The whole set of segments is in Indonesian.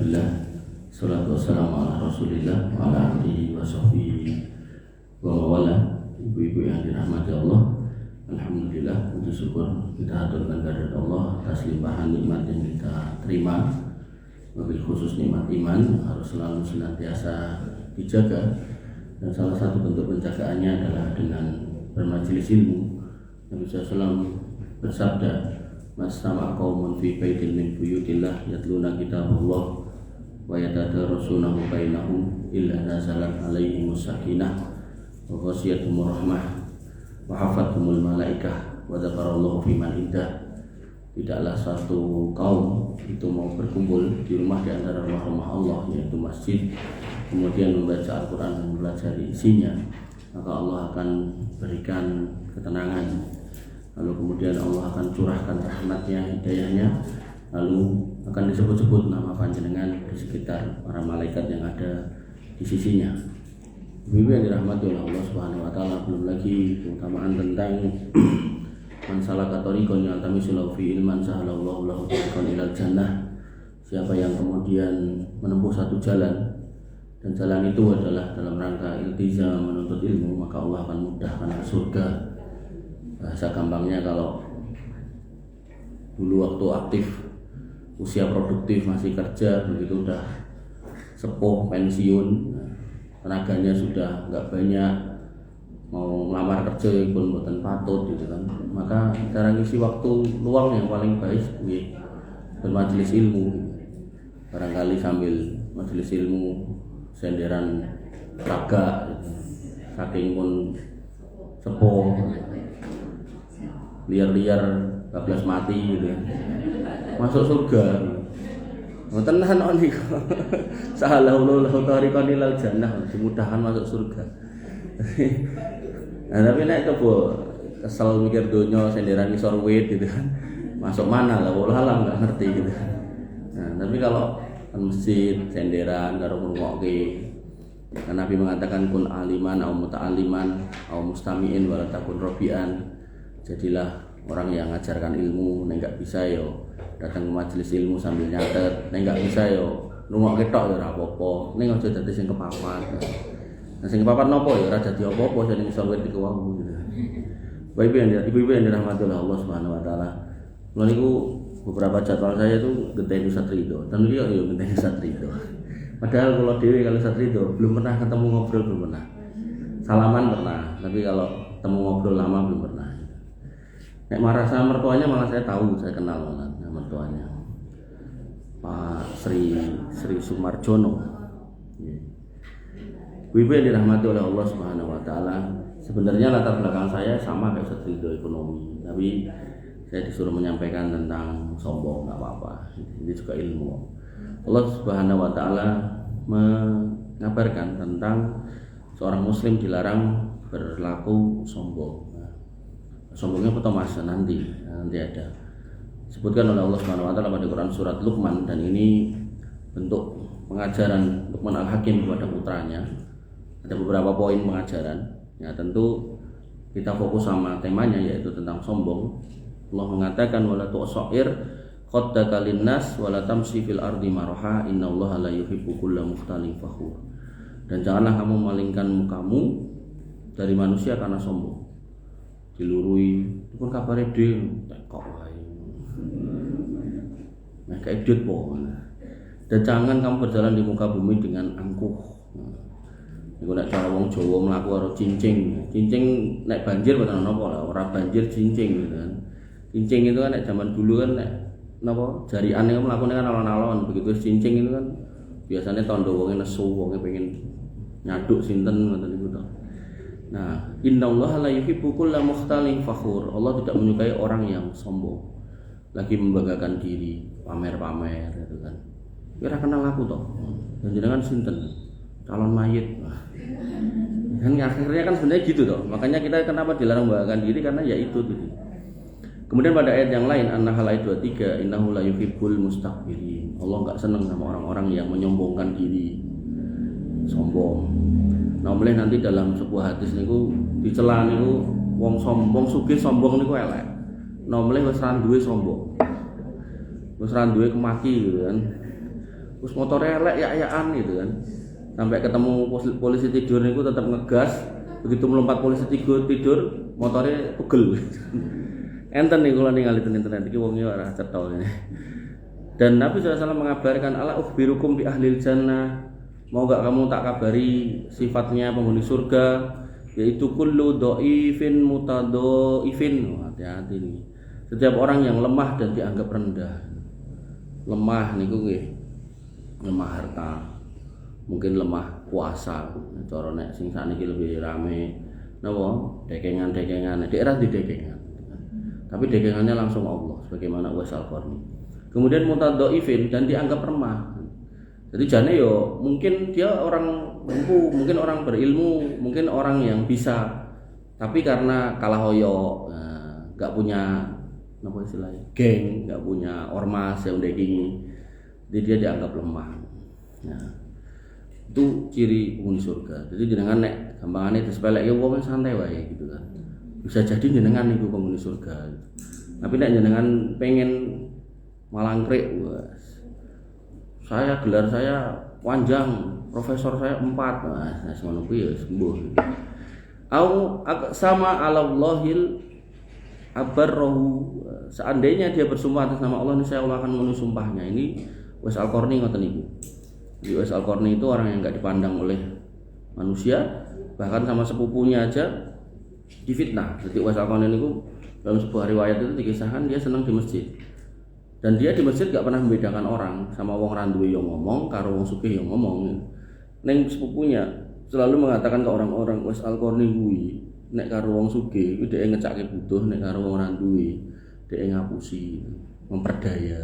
Alhamdulillah, salatu wassalamu ala rasulillah wa ala alihi wa sahbihi wa mawala. Ibu-ibu yang dirahmati Allah, Alhamdulillah, puji syukur kita haturkan kehadirat Allah atas limpahan nikmat yang kita terima. Wabil khusus nikmat iman harus selalu senantiasa dijaga, dan salah satu bentuk penjagaannya adalah dengan bermajelis ilmu. Nabi SAW bersabda, "Mastama qaumun fi baitin min buyutillah yatluna kitabullah wa yatadarasunahu bainahum illa nazalat alaihimus sakinah wa ghashiyatuhumur rahmah wa hafathumul malaikah wa dzakarallahu fi man indah." Tidaklah suatu kaum itu mau berkumpul di rumah di antara rumah-rumah Allah, yaitu masjid, kemudian membaca Al-Quran dan belajar isinya, maka Allah akan berikan ketenangan. Lalu kemudian Allah akan curahkan rahmatnya, hidayahnya, lalu akan disebut-sebut nama panjenengan di sekitar para malaikat yang ada di sisinya. Ibu yang dirahmati oleh Allah Subhanahu wa taala, belum lagi keutamaan tentang man salaka tariqan yaltamisu lahu fi ilman sahalallahu lahu tariqan ilal jannah. Siapa yang kemudian menempuh satu jalan, dan jalan itu adalah dalam rangka iltizam menuntut ilmu, maka Allah akan mudahkan ke surga. Bahasa gampangnya, kalau dulu waktu aktif, usia produktif, masih kerja, begitu udah sepuh, pensiun, tenaganya sudah nggak banyak, mau melamar kerja pun buatan patut gitu kan, maka cara ngisi waktu luang yang paling baik bermajelis ilmu. Barangkali sambil majelis ilmu senderan raga gitu. Saking pun sepuh, liar-liar bablas mati gitu ya, masuk surga. Tenan on niku. Sahalallahu lahu tariqan ilal jannah, dimudahkan masuk surga. Nah, tapi nek coba kesel mikir donya senderan ngisor wit gitu kan, masuk mana lah, wallah alam nggak ngerti gitu. Nah, tapi kalau kan masjid senderan karo ngrungokke, kan Nabi mengatakan kun aliman au muta'alliman au mustami'in wa la takun rabian. Jadilah orang yang mengajarkan ilmu. Nek enggak bisa yo datang ke majelis ilmu sambil nyatet, nek enggak bisa yo ngrungokke tok yo ora apa-apa, ning aja dadi sing kepapat. Nah, sing kepapat nopo ya ora dadi apa-apa sing iso wit iku wae gitu. Ibu-ibu yang dirahmati oleh Allah Subhanahu wa taala. Mulai niku beberapa jadwal saya itu genteni Ustaz Ridho. Dan beliau yo genteni Ustaz Ridho. Padahal kalau dewe kalau Ustaz Ridho belum pernah ketemu ngobrol, belum pernah. Salaman pernah, tapi kalau ketemu ngobrol lama belum pernah. Nek marah sama mertuanya malah saya tahu, saya kenal malah mertuanya. Pak Sri Sumarjono. Ibu yang dirahmati oleh Allah Subhanahu wa taala, sebenarnya latar belakang saya sama kayak Ustaz Ridho, ekonomi, tapi saya disuruh menyampaikan tentang sombong, enggak apa-apa. Ini juga ilmu. Allah Subhanahu wa taala mengabarkan tentang seorang muslim dilarang berlaku sombong. Sombongnya apa mas? Nanti ada. Disebutkan oleh Allah Subhanahu wa taala pada Quran surat Luqman, dan ini bentuk pengajaran Luqman Al-Hakim kepada putranya. Ada beberapa poin pengajaran. Ya, tentu kita fokus sama temanya, yaitu tentang sombong. Allah mengatakan wala tu'sa'ir qaddaka linnas wala tamshi fil ardi maraha innallaha la yuhibbu kulla mukhtalin fakhur. Dan janganlah kamu malingkan mukamu dari manusia karena sombong. Dilurui pun kabare dhewe tekok wae. Nah, kayak edit po. Dan jangan kamu berjalan di muka bumi dengan angkuh. Iku nek cara wong Jawa mlaku karo cincing. Cincing nek banjir boten ana apa lah, ora banjir cincing gitu kan. Cincing itu kan nek zaman dulu kan nek napa jariane mlakune kan alon-alon, begitu cincing itu kan biasanya tondo wonge nesu, wonge pengen nyaduk sinten ngoten niku to. Nah, innallaha la yuhibbu kulla mukhtalin fakhur. Allah tidak menyukai orang yang sombong, lagi membanggakan diri, pamer-pamer gitu kan. Kira kenal aku toh. Dan jenengan sinten? Calon mayit. Kan akhirnya kan sebenarnya gitu toh. Makanya kita kenapa dilarang membanggakan diri, karena ya itu gitu. Kemudian pada ayat yang lain, An-Nahl ayat 23, innahu la yuhibbul mustakbirin. Allah enggak senang sama orang-orang yang menyombongkan diri, sombong. Nah, mulai nanti dalam sebuah hadis niku dicela niku wong sombong sugih sombong niku elek. Nah, mulai wis ra duwe sombong. Wis ra duwe kemaki gitu kan. terus motornya elek ya-yaan gitu kan. Sampai ketemu polisi tidur niku tetap ngegas, begitu melompat polisi tidur motornya pegel. Enten nih kula ningali ten internet iki wong ora cetha. Dan Nabi SAW mengabarkan ala ukhbirukum bi ahlil jannah, mau gak kamu tak kabari sifatnya penghuni surga, yaitu kullu dhaifin mutadhaifin. Hati-hati nih. Setiap orang yang lemah dan dianggap rendah. Lemah niku nggih. Lemah harta. Mungkin lemah kuasa. Cara nek sing sakniki lebih rame napa? Dekengan-dekengan. Daerah di dekengan. Tapi dekengannya langsung Allah sebagaimana Uwais Al-Qarni. Kemudian mutadhaifin dan dianggap remah. Jadi jane yo mungkin dia orang mampu, mungkin orang berilmu, mungkin orang yang bisa. Tapi karena kalah hoyo, enggak punya apa istilahnya? Geng, enggak punya ormas yang dekingi. Jadi dia dianggap lemah. Nah, itu ciri penghuni surga. Jadi jenengan nek gampangane disepeleke wong santai wae gitu kan. Bisa jadi jenengan niku penghuni surga. Tapi nek jenengan pengen malangkrik, gelar saya panjang, profesor saya 4. Nah, ngono kuwi ya sembuh. Au sama Allahil abarrahu, seandainya dia bersumpah atas nama Allah, saya Allah akan memenuhi sumpahnya. Ini Uwais Al-Qarni ngoten niku. Di Uwais Al-Qarni itu orang yang enggak dipandang oleh manusia, bahkan sama sepupunya aja difitnah. Jadi Uwais Al-Qarni niku dalam sebuah riwayat itu dikisahkan dia senang di masjid. Dan dia di masjid gak pernah membedakan orang, sama wong randuwe yang ngomong, karo wong sugih yang ngomong. Neng sepupunya selalu mengatakan ke orang-orang, Uwais Al-Qarni kuwi nek karo wong sugih kuwi dhek ngecake butuh, nek karo wong randuwe dhek ngapusi, memperdaya.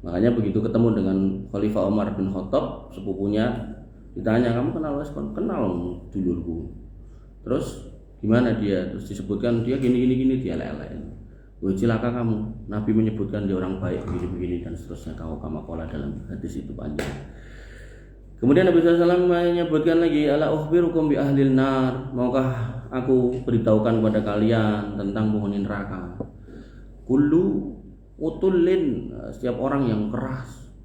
Makanya begitu ketemu dengan Khalifah Umar bin Khattab, sepupunya ditanya, "Kamu kenal Uwais?" "Kenal dulurku." "Terus gimana dia?" Terus disebutkan dia gini dia lelek. "Wah, cilaka kamu. Nabi menyebutkan dia orang baik begini dan seterusnya." Kau kama qala dalam hadis itu panjang. Kemudian Nabi SAW menyebutkan lagi, ala ukhbirukum bi ahlil nar, maukah aku beritahukan kepada kalian tentang penghuni neraka. Kullu utullin, setiap orang yang keras,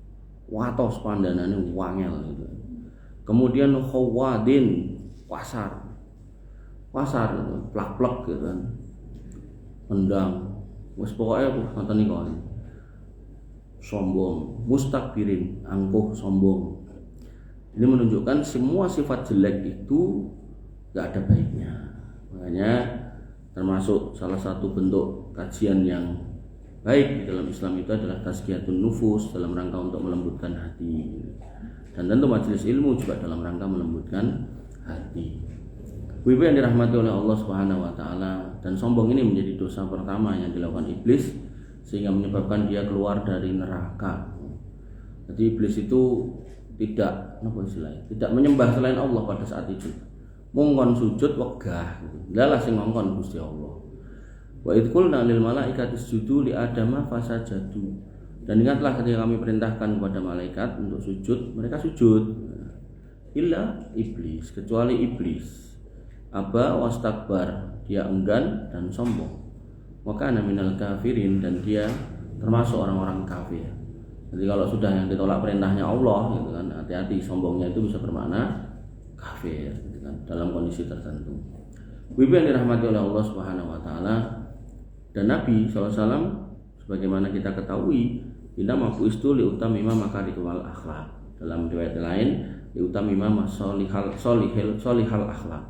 watos pandanane wangel gitu. Kemudian khawadin, wasar gitu, plak-plak gitu kan. Mendang, wis pokoknya ngoten niku. Sombong, mustakbirin, angkuh, sombong. Ini menunjukkan semua sifat jelek itu gak ada baiknya. Makanya termasuk salah satu bentuk kajian yang baik di dalam Islam itu adalah tazkiyatun nufus, dalam rangka untuk melembutkan hati. Dan tentu majelis ilmu juga dalam rangka melembutkan hati. Ibu yang dirahmati oleh Allah Subhanahu wa taala, dan sombong ini menjadi dosa pertama yang dilakukan iblis sehingga menyebabkan dia keluar dari neraka. Jadi iblis itu tidak menyembah selain Allah pada saat itu. Mongkon sujud wegah gitu. Lalah sing ngongkon Gusti Allah. Wa idh qulna lil malaikati isjudu li adama fasajadu. Dan ingatlah ketika kami perintahkan kepada malaikat untuk sujud, mereka sujud. Illa iblis, kecuali iblis. Aba wastakbar, dia enggan dan sombong. Maka ana minal kafirin, dan dia termasuk orang-orang kafir. Jadi kalau sudah yang ditolak perintahnya Allah gitu kan, hati-hati, sombongnya itu bisa bermakna kafir gitu kan, dalam kondisi tertentu. Ibu yang dirahmati oleh Allah Subhanahu wa taala, dan Nabi SAW sebagaimana kita ketahui, inna mabuistu li utamima makarimul akhlak. Dalam riwayat lain, li utamima solihal akhlak.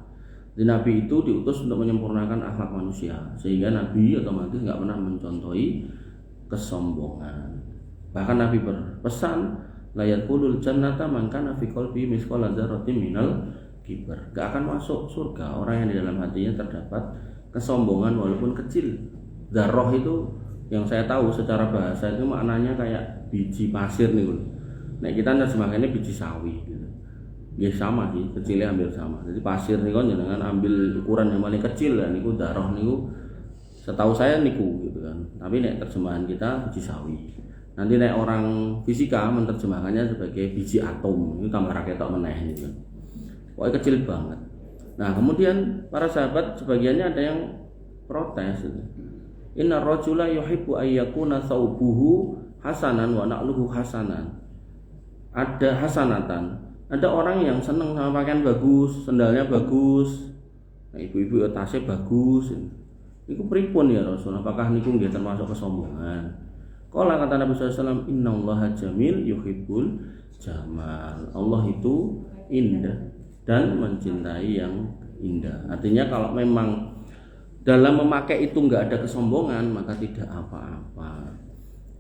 Jadi Nabi itu diutus untuk menyempurnakan akhlak manusia, sehingga Nabi otomatis nggak pernah mencontohi kesombongan. Bahkan Nabi berpesan, la yadkhulul jannata man kana fi qalbi mithqala dzarratin minal kibr. Gak akan masuk surga orang yang di dalam hatinya terdapat kesombongan walaupun kecil. Dzarrah itu yang saya tahu secara bahasa itu maknanya kayak biji pasir nih. Nah, kita terjemahkannya biji sawi gitu. Ya sama sih, kecilnya hampir sama. Jadi pasir nih kan jangan ambil ukuran yang paling kecil ya, niku dzarrah niku setahu saya niku gitu kan. Tapi nek terjemahan kita biji sawi. Nanti nek orang fisika menerjemahkannya sebagai biji atom, itu tambah raketok meneh gitu. Pokoknya kecil banget. Nah, kemudian para sahabat sebagiannya ada yang protes gitu. Inna rajula yuhibbu ayyakuna thawbuhu hasanan wa na'luhu hasanan. ada hasanatan. Ada orang yang seneng sama pakaian bagus, sendalnya bagus, nah, ibu-ibu tasnya bagus. Niku pripun ya Rasul? Apakah niku nggih termasuk kesombongan? Kala kata Nabi SAW, Innallaha jamil yuhibbul jamal. Allah itu indah dan mencintai yang indah. Artinya kalau memang dalam memakai itu nggak ada kesombongan, maka tidak apa-apa.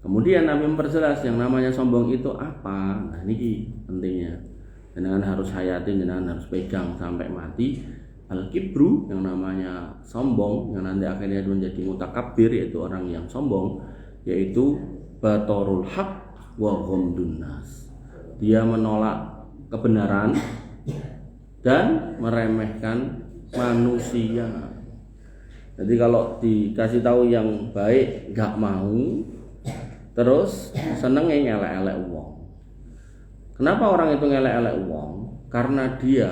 Kemudian Nabi memperjelas yang namanya sombong itu apa. Nah ini pentingnya. Jenengan harus hayati, jenengan harus pegang sampai mati. Al-kibru yang namanya sombong, yang nanti akhirnya menjadi mutakabbir, yaitu orang yang sombong, yaitu batorul haq wa ghamdun nas. Dia menolak kebenaran dan meremehkan manusia. Jadi kalau dikasih tahu yang baik gak mau, terus senengnya ngelek-elek uang. Kenapa orang itu ngelek-elek uang? Karena dia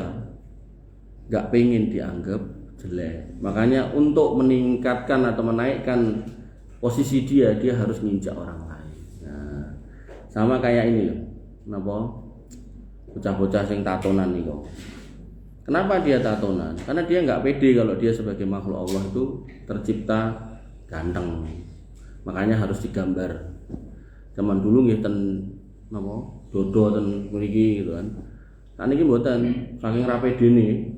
gak pengen dianggap jelek. Makanya untuk meningkatkan atau menaikkan posisi dia harus nginjak orang lain. Nah, sama kayak ini loh. Kenapa? Bocah-bocah sing tatonan nih kok. Kenapa dia tatonan? Karena dia nggak pede kalau dia sebagai makhluk Allah itu tercipta ganteng. Makanya harus digambar. Zaman dulu nggih ten napa? Dodo ten mriki gitu kan. Nah niki mboten saking ra pedene.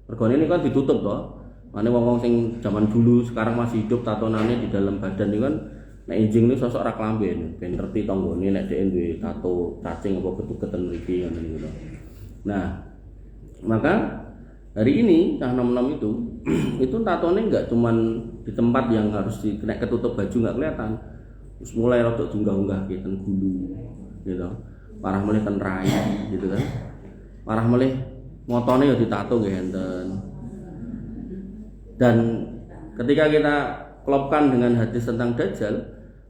Regane ini kan ditutup toh. Mane wong-wong sing zaman dulu sekarang masih hidup tatonannya di dalam badan itu kan nek enjing ini sosok ra klamben, ben ngerti tanggane nek dhek duwe tato cacing apa betuket mriki ngono niku. Nah, maka hari ini cah nom-nom itu tatone enggak cuman di tempat yang harus kena ketutup baju enggak kelihatan. Terus mulai rodok unggah-unggah ten gulu gitu. Parah melih ten rai gitu kan. Parah melih motone ya ditato nggih enten. Dan ketika kita klopkan dengan hadis tentang Dajjal,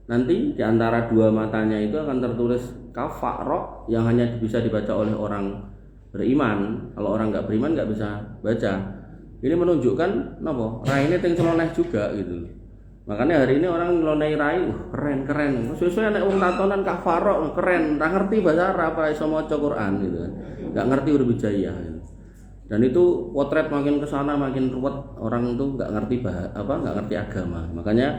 nanti di antara dua matanya itu akan tertulis kafaro yang hanya bisa dibaca oleh orang beriman. Kalau orang nggak beriman nggak bisa baca. Ini menunjukkan napa? Raine teng celoneh juga gitu. Makanya hari ini orang ngelonai rai, keren. Sesuai nek wong tatonan kafaro keren, ora ngerti bahasa Arab, ora iso maca Quran gitu kan. Enggak ngerti huruf hijaiyah gitu. Dan itu potret makin ke sana makin ruwet, orang itu nggak ngerti nggak ngerti agama. Makanya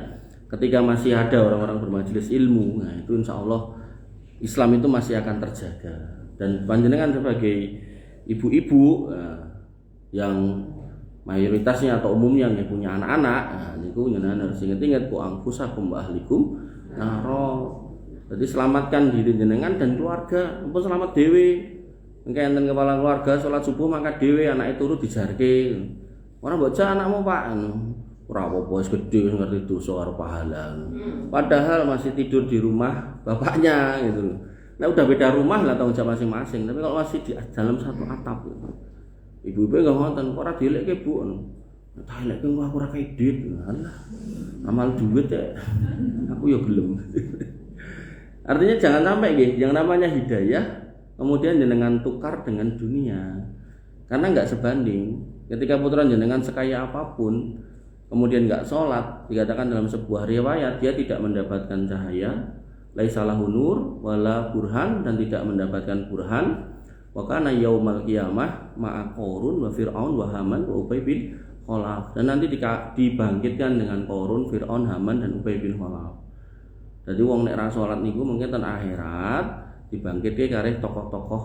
ketika masih ada orang-orang bermajelis ilmu, nah itu insya Allah Islam itu masih akan terjaga. Dan panjenengan sebagai ibu-ibu yang mayoritasnya atau umumnya yang punya anak-anak, nah itu jenengan harus ingat-ingat ku angfusakum wa ahlikum naro. Jadi selamatkan diri jenengan dan keluarga, mumpun selamat dewe. Engke enten kepala keluarga salat subuh mangkat dhewe anake turu dijarke. Ora mbok jak anakmu Pak ora apa-apa wis gedhe ngerti dosa karo pahala. Padahal masih tidur di rumah bapaknya gitu. Nah udah beda rumah lah tanggung jawab masing-masing, tapi kalau masih di dalam satu atap gitu. Ibu-ibu enggak ngoten, kok ora dielekke Bu. Tak elekke aku ora kredit. Alah. Amal duit ya. Aku ya gelem. Artinya jangan sampai nggih, yang namanya hidayah kemudian jenengan tukar dengan dunia, karena nggak sebanding. Ketika putra jenengan sekaya apapun, kemudian nggak sholat, dikatakan dalam sebuah riwayat dia tidak mendapatkan cahaya, laisa lahu nur wala burhan, dan tidak mendapatkan burhan. Wa kana yaumal qiyamah ma'a Qarun wa Fir'aun wa Haman wa Ubay bin Khalaf. Dan nanti dibangkitkan dengan Qarun, Fir'aun, Haman dan Ubay bin Khalaf. Jadi wong nek ra salat niku mungkin ten akhirat dibangkitkan karena tokoh-tokoh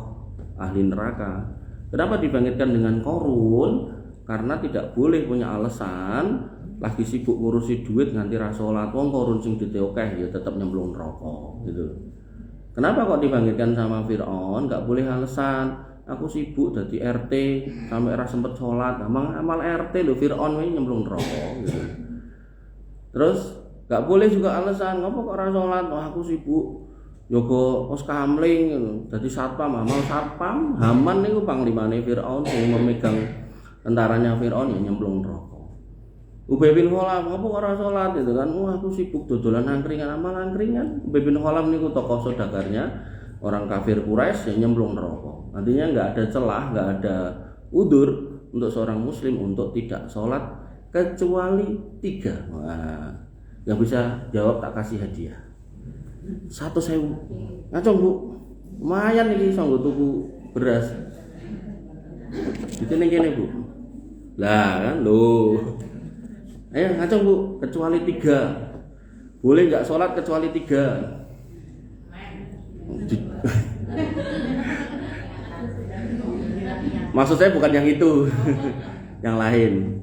ahli neraka. Kenapa dibangkitkan dengan Qarun? Karena tidak boleh punya alasan lagi sibuk ngurusi duit nganti ra salat. Wong Qarun sing duwite akeh ya tetep nyemplung neraka gitu. Kenapa kok dibangkitkan sama Fir'aun? Enggak boleh alasan aku sibuk dadi RT sampai ra sempet salat. Amal RT lho Fir'aun wae nyemplung neraka gitu. Terus enggak boleh juga alasan ngopo kok ra salat? Wah aku sibuk Yoko Oskamling dadi satpam, amal satpam. Haman niku panglimane Firaun sing memegang tentaranya Firaun ya nyemplung neraka. Ubay bin Khalaf apa ora salat itu kan. Wah aku sibuk dodolan angkringan, amal angkringan. Ubay bin Khalaf niku tokoh saudagarnya orang kafir Quraisy yang nyemplung neraka. Artinya enggak ada celah, enggak ada udzur untuk seorang muslim untuk tidak salat kecuali 3. Wah, yang bisa jawab tak kasih hadiah. 1.000. Ngacung Bu. Lumayan iki iso nggo tuku beras. Itu ning kene, Bu. Lah kan lho. Ayo ngacung, Bu, kecuali 3. Boleh enggak sholat kecuali 3? Maksud saya bukan yang itu. Yang lain.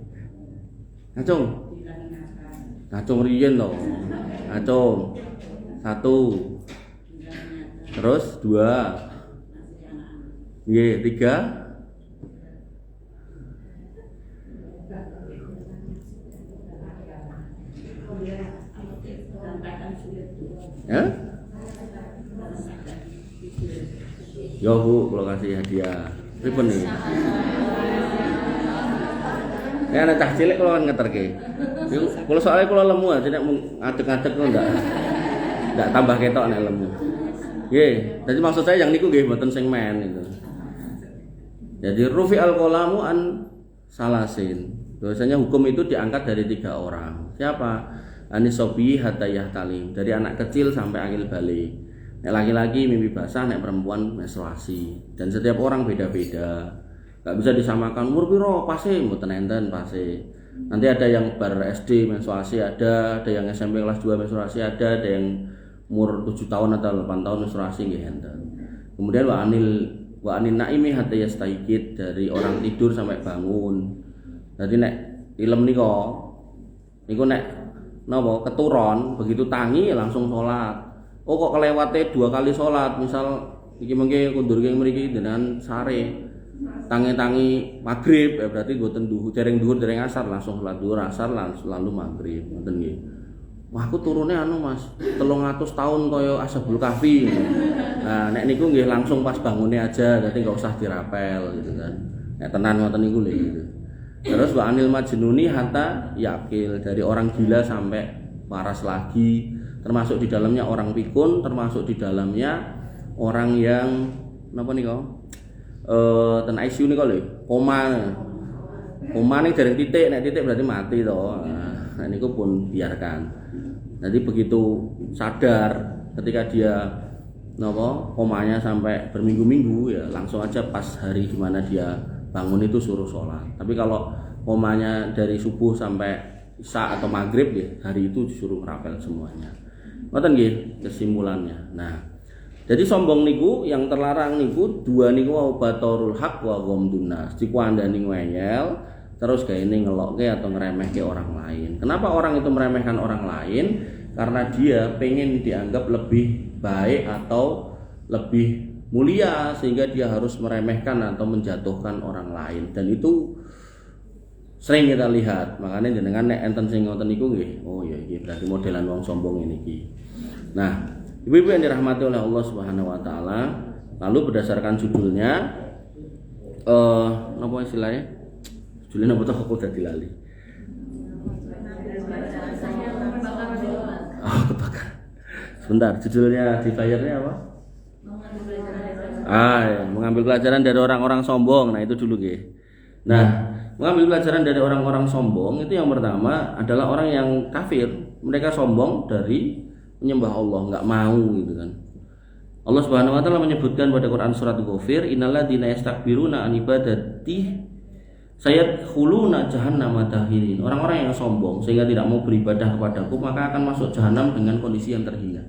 Ngacung riyen loh. Ngacung. 1. Terus 2. Nggih, 3. Ya? Yo Bu, kalau kasih hadiah. Pripun nih? Ya anak cah cilik kalau kan ngeterke. Kalau soalnya kalau lemu aja nek ngadeg-ngadeg kok enggak tambah ketok nek lemu. Nggih, jadi maksud saya yang niku nggih mboten sing men itu. Jadi rufi al-qalamu an salasin. Biasanya hukum itu diangkat dari 3 orang. Siapa? Anisobi hatayah talim, dari anak kecil sampai akil balik. Nek laki-laki mimpi basah, nek perempuan menstruasi. Dan setiap orang beda-beda. Gak bisa disamakan umur piro pase mboten enten pase. Nanti ada yang bar SD menstruasi ada yang SMP kelas 2 menstruasi ada yang umur 7 tahun atau 8 tahun menstruasi nggih enten. Kemudian wa anil naimi hatta yastaikid, dari orang tidur sampai bangun. Jadi nek ilm niku nek napa keturun begitu tangi langsung sholat. Oh kok kelewate 2 kali sholat, misal iki mengke kundur keng mriki dengan sare tangi-tangi maghrib ya berarti mboten dereng asar langsung sholat duhur asar lalu maghrib ngoten nggih. Wah aku turune Mas 300 tahun kaya Ashabul Kahfi. Nah nek niku nggih langsung pas bangunnya aja, jadi enggak usah dirapel gitu kan. Nek tenan ngoten niku lho gitu. Terus wa anil majnuni hatta yakil, dari orang gila sampai waras lagi, termasuk di dalamnya orang pikun, termasuk di dalamnya orang yang napa nika? Ten ICU nika lho, koma. Koma ning dereng titik, nek titik berarti mati to. Nah niku pun biarkan. Jadi begitu sadar ketika dia napa komanya sampai berminggu-minggu ya langsung aja pas hari di mana dia bangun itu suruh sholat. Tapi kalau komanya dari subuh sampai isya atau maghrib ya hari itu disuruh ngerapel semuanya. Ngoten nggih kesimpulannya. Nah, jadi sombong niku yang terlarang niku 2 niku batorul haq wa ghamdun nas. Dikuandani ngeyel terus gaene ngelokke atau ngeremehke orang lain. Kenapa orang itu meremehkan orang lain? Karena dia pengen dianggap lebih baik atau lebih mulia sehingga dia harus meremehkan atau menjatuhkan orang lain, dan itu sering kita lihat. Makanya jenengan nek enten sing ngoten niku nggih, oh ya iki berarti modelan wong sombong ini iki. Nah, ibu-ibu yang dirahmati oleh Allah Subhanahu wa taala, lalu berdasarkan judulnya napa istilahnya? Judulnya napa aku dadi lali. Oh, kebakar. Sebentar, judulnya di layarnya apa? Ya, mengambil pelajaran dari orang-orang sombong. Nah itu dulu nggih. Nah, mengambil pelajaran dari orang-orang sombong itu yang pertama adalah orang yang kafir. Mereka sombong dari menyembah Allah, enggak mau gitu kan. Allah Subhanahu wa taala menyebutkan pada Quran surat Ghafir, innalladzina yastakbiruna an ibadati sayadkhuluna jahannama dahirin. Orang-orang yang sombong sehingga tidak mau beribadah kepadaku maka akan masuk jahanam dengan kondisi yang terhina.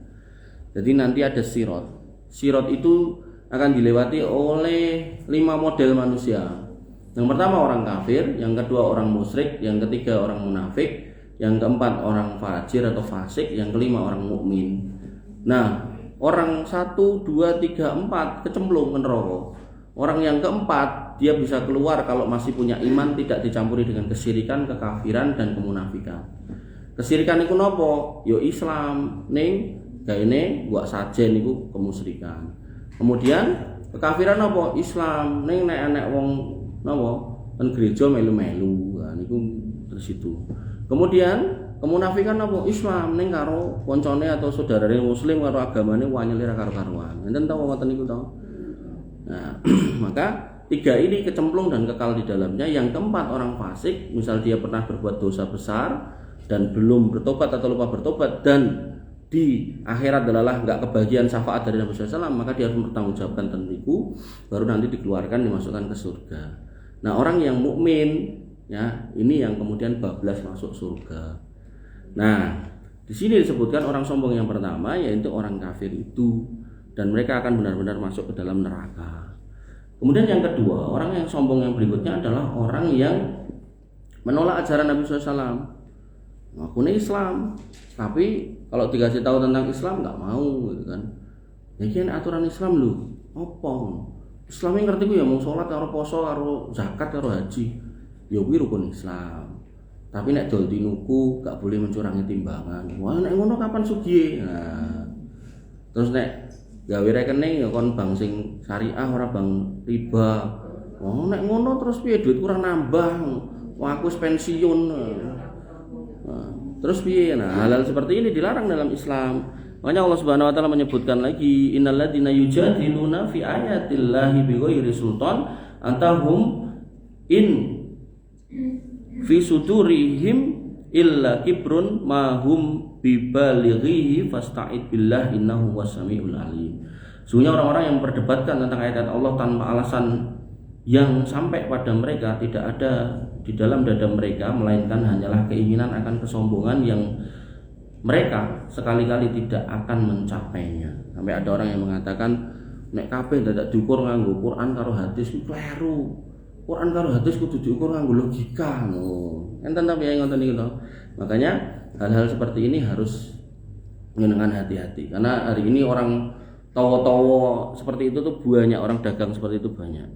Jadi nanti ada sirat. Sirat itu akan dilewati oleh 5 model manusia. Yang pertama orang kafir, yang kedua orang musyrik, yang ketiga orang munafik, yang keempat orang fajir atau fasik, yang kelima orang mukmin. Nah, orang 1, 2, 3, 4 kecemplung ke neraka. Orang yang keempat dia bisa keluar kalau masih punya iman tidak dicampuri dengan kesyirikan, kekafiran dan kemunafikan. Kesyirikan iku napa? Yo Islam ning gaene buat sajen niku kemusyrikan. Kemudian kekafiran apa? Islam ning nek wong napa ten gereja melu-melu. Nah niku terus itu. Kemudian kemunafikan apa? Islam ning karo koncone atau saudarane muslim karo agamane wanyeli ra karo-karuan. Enten ta wonten niku to? Nah, maka 3 ini kecemplung dan kekal di dalamnya. Yang keempat orang fasik, misal dia pernah berbuat dosa besar dan belum bertobat atau lupa bertobat dan di akhirat adalah nggak kebagian syafaat dari Nabi SAW, maka dia harus mempertanggungjawabkan tentang itu, baru nanti dikeluarkan dimasukkan ke surga. Nah, orang yang mukmin ya ini yang kemudian bablas masuk surga. Nah, di sini disebutkan orang sombong yang pertama yaitu orang kafir itu, dan mereka akan benar-benar masuk ke dalam neraka. Kemudian yang kedua, orang yang sombong yang berikutnya adalah orang yang menolak ajaran Nabi SAW. Aku ini Islam, tapi kalau dikasih tahu tentang Islam nggak mau, gitu kan? Ya ini aturan Islam lu, opong. Islam yang ngerti gue ya mau sholat, karo poso, karo zakat, karo haji. Ya gue rukun Islam. Tapi nek dol dinuku gak boleh mencurangi timbangan. Wah nek ngono kapan sugih? Nah, terus nek gawe rekening ya kon bank sing syariah ora bank riba. Oh nek ngono terus piye duit kurang nambah. Wah aku wis pensiun. Nah, terus piye? Nah, hal-hal seperti ini dilarang dalam Islam. Makanya Allah Subhanahu wa taala menyebutkan lagi innalladzina yujadiluna fi ayatillahi bighairi sultan antahum in fi sudurihim illa kibrun ma hum bibalighihi fasta'id billah innahu wasamiul alim. Sesungguhnya orang-orang yang memperdebatkan tentang ayat Allah tanpa alasan yang sampai pada mereka, tidak ada di dalam dada mereka melainkan hanyalah keinginan akan kesombongan yang mereka sekali-kali tidak akan mencapainya. Sampai ada orang yang mengatakan nek kabeh dadak diukur nganggo Quran karo hadis itu kleru. Quran karo hadis kudu diukur nganggo logika. Enten ta piye ngoten niku to. Makanya hal-hal seperti ini harus dengan hati-hati. Karena hari ini orang tawa-tawa seperti itu tuh banyak, orang dagang seperti itu banyak.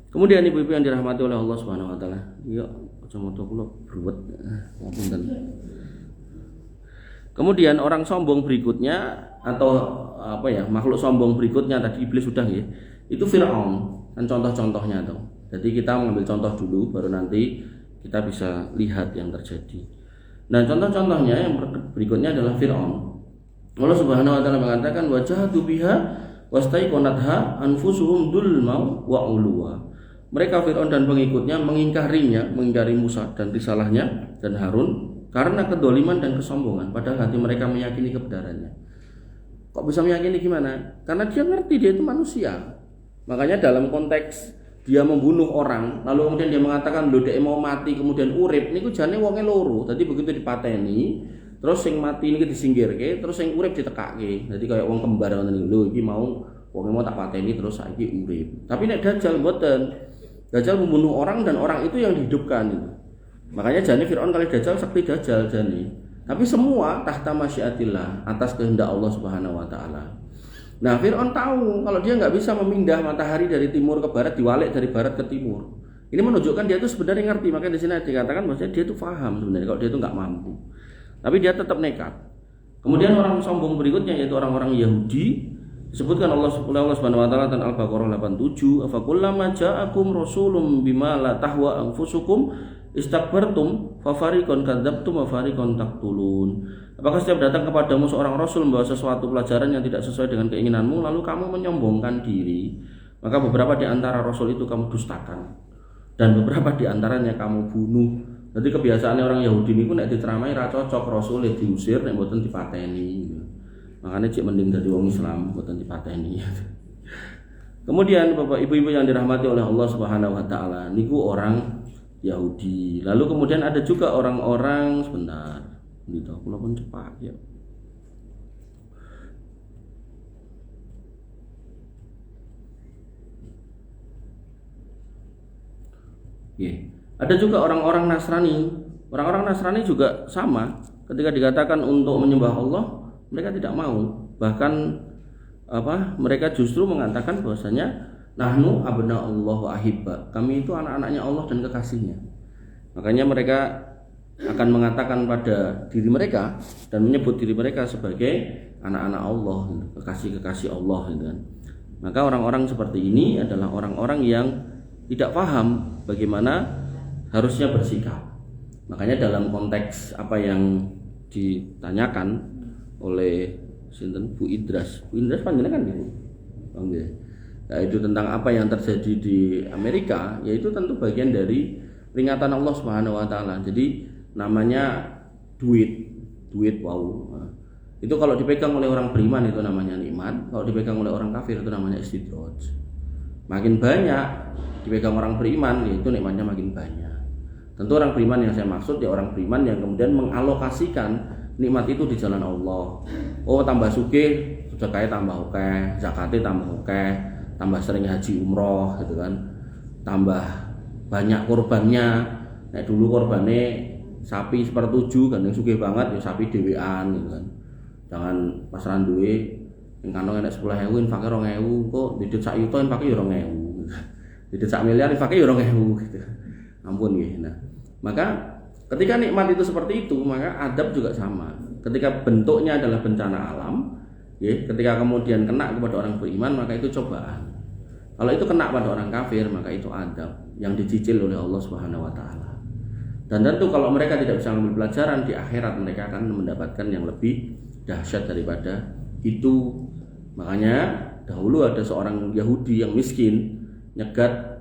Kemudian ibu-ibu yang dirahmati oleh Allah Subhanahu wa taala. Ya, aja moto kula bruwet. Ngapunten. Kemudian orang sombong berikutnya atau apa ya, makhluk sombong berikutnya tadi iblis sudah ya. Itu Firaun. Kan contoh-contohnya tuh. Jadi kita mengambil contoh dulu baru nanti kita bisa lihat yang terjadi. Nah, contoh-contohnya yang berikutnya adalah Firaun. Allah Subhanahu wa taala mengatakan wajahatu biha wastaiqanatha anfusuhum dzulman wa uluwa. Mereka Firaun dan pengikutnya mengingkari Musa dan risalahnya dan Harun karena kedoliman dan kesombongan, padahal hati mereka meyakini kebenarannya. Kok bisa meyakini gimana? Karena dia ngerti dia itu manusia. Makanya dalam konteks dia membunuh orang, lalu kemudian dia mengatakan lho dhek mau mati kemudian urip, niku jane wonge loro. Dadi begitu dipateni, terus sing mati niki disingkirke, terus sing urip ditekake. Dadi kaya wong kembar ngoten niku. Lho iki mau wonge mau tak pateni terus saiki urip. Tapi nek Dajjal mboten. Dajjal membunuh orang dan orang itu yang dihidupkan itu. Makanya jane Firaun kali Dajjal sakti Dajjal jane. Tapi semua tahta masyiatillah, atas kehendak Allah Subhanahu wa taala. Nah, Firaun tahu kalau dia nggak bisa memindah matahari dari timur ke barat, diwalik dari barat ke timur. Ini menunjukkan dia itu sebenarnya ngerti. Makanya di sini dikatakan bahwasanya dia itu paham sebenarnya kalau dia itu nggak mampu. Tapi dia tetap nekat. Kemudian orang sombong berikutnya yaitu orang-orang Yahudi. Disebutkan Allah Subhanahu wa taala dan Al-Baqarah 87, "Afakullama ja'akum rasulun bima la tahwa anfusukum istakbartum fafariqan kadzabtum wa fariqan taqtulun." Apakah setiap datang kepadamu seorang rasul membawa sesuatu pelajaran yang tidak sesuai dengan keinginanmu lalu kamu menyombongkan diri, maka beberapa di antara rasul itu kamu dustakan dan beberapa di antaranya kamu bunuh. Jadi kebiasaannya orang Yahudi niku nek diteramai ra cocok rasul diusir nek mboten dipateni. Makanya cik mending dari wong Islam mboten dipateni. Kemudian Bapak Ibu-ibu yang dirahmati oleh Allah Subhanahu wa taala, niku orang Yahudi. Lalu kemudian ada juga orang-orang sebentar. Gitu, kula pun cepat ya. Yeah. Ada juga orang-orang Nasrani. Orang-orang Nasrani juga sama. Ketika dikatakan untuk menyembah Allah, mereka tidak mau. Bahkan mereka justru mengatakan bahwasanya nahnu abna'ullah wa ahibba. Kami itu anak-anaknya Allah dan kekasihnya. Makanya mereka akan mengatakan pada diri mereka dan menyebut diri mereka sebagai anak-anak Allah, kekasih-kekasih Allah gitu kan. Maka orang-orang seperti ini adalah orang-orang yang tidak paham bagaimana harusnya bersikap. Makanya dalam konteks apa yang ditanyakan oleh Bu Idras panjenengan kan gitu. Nah, itu tentang apa yang terjadi di Amerika, yaitu tentu bagian dari peringatan Allah Subhanahu wa taala. Jadi namanya duit wow. Nah, Itu kalau dipegang oleh orang beriman itu namanya nikmat, kalau dipegang oleh orang kafir itu namanya istidraj. Makin banyak dipegang orang beriman, itu nikmatnya makin banyak. Tentu orang beriman yang saya maksud ya orang beriman yang kemudian mengalokasikan nikmat itu di jalan Allah. Oh, tambah sugih, sedekahnya tambah oke, zakatnya tambah oke, tambah sering haji umroh gitu kan. Tambah banyak korbannya. Nek dulu korbannya sapi 1/7 kan yang sugih banget ya sapi dhewean gitu kan. Jangan pasaran duwe ning kantong enek 10.000 infake 2.000 kok didit sak yuta infake ya 2.000. Didit sak miliar infake ya 2.000 gitu. Ampun nggih. Nah, maka ketika nikmat itu seperti itu, maka adab juga sama. Ketika bentuknya adalah bencana alam, ya, ketika kemudian kena kepada orang beriman, maka itu cobaan. Kalau itu kena pada orang kafir, maka itu adab yang dicicil oleh Allah Subhanahu wa taala. Dan tentu kalau mereka tidak bisa mengambil pelajaran di akhirat, mereka akan mendapatkan yang lebih dahsyat daripada itu. Makanya dahulu ada seorang Yahudi yang miskin nyegat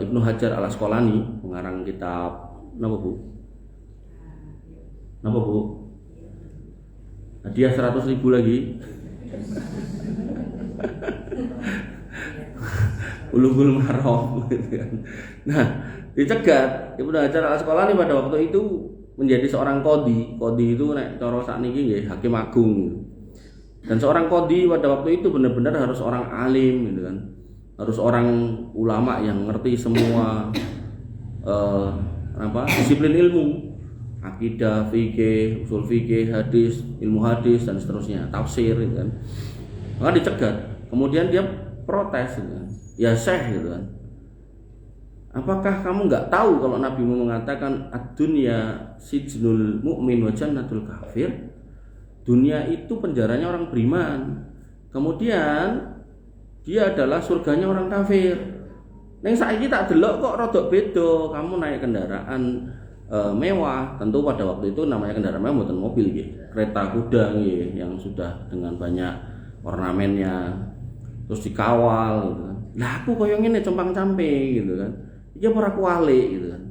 Ibnu Hajar al-Asqalani, pengarang kitab napa Bu? Napa Bu? Hadiah 100.000 lagi. Ulumul Maram gitu kan. Nah, dicegat Ibnu Hajar al-Asqalani pada waktu itu menjadi seorang qadhi. Qadhi itu nek cara sakniki nggih hakim agung. Dan seorang qadhi pada waktu itu benar-benar harus orang alim gitu kan. Harus orang ulama yang ngerti semua disiplin ilmu, akidah, fikih, usul fikih, hadis, ilmu hadis dan seterusnya, tafsir gitu kan. Maka dicegat. Kemudian dia protes gitu kan. Ya Syekh gitu kan. Apakah kamu nggak tahu kalau Nabimu mengatakan ad-dunya sijnul mu'min wa jannatul kafir? Dunia itu penjaranya orang beriman. Kemudian dia adalah surganya orang kafir. Neng saiki tak delok kok rodok beda. Kamu naik kendaraan mewah, tentu pada waktu itu namanya kendaraan mewah bukan mobil gitu. Kereta kuda gitu, yang sudah dengan banyak ornamennya, terus dikawal gitu kan. Lah aku koyo ngene compang-campe gitu kan. Iki ora kuwalik gitu kan.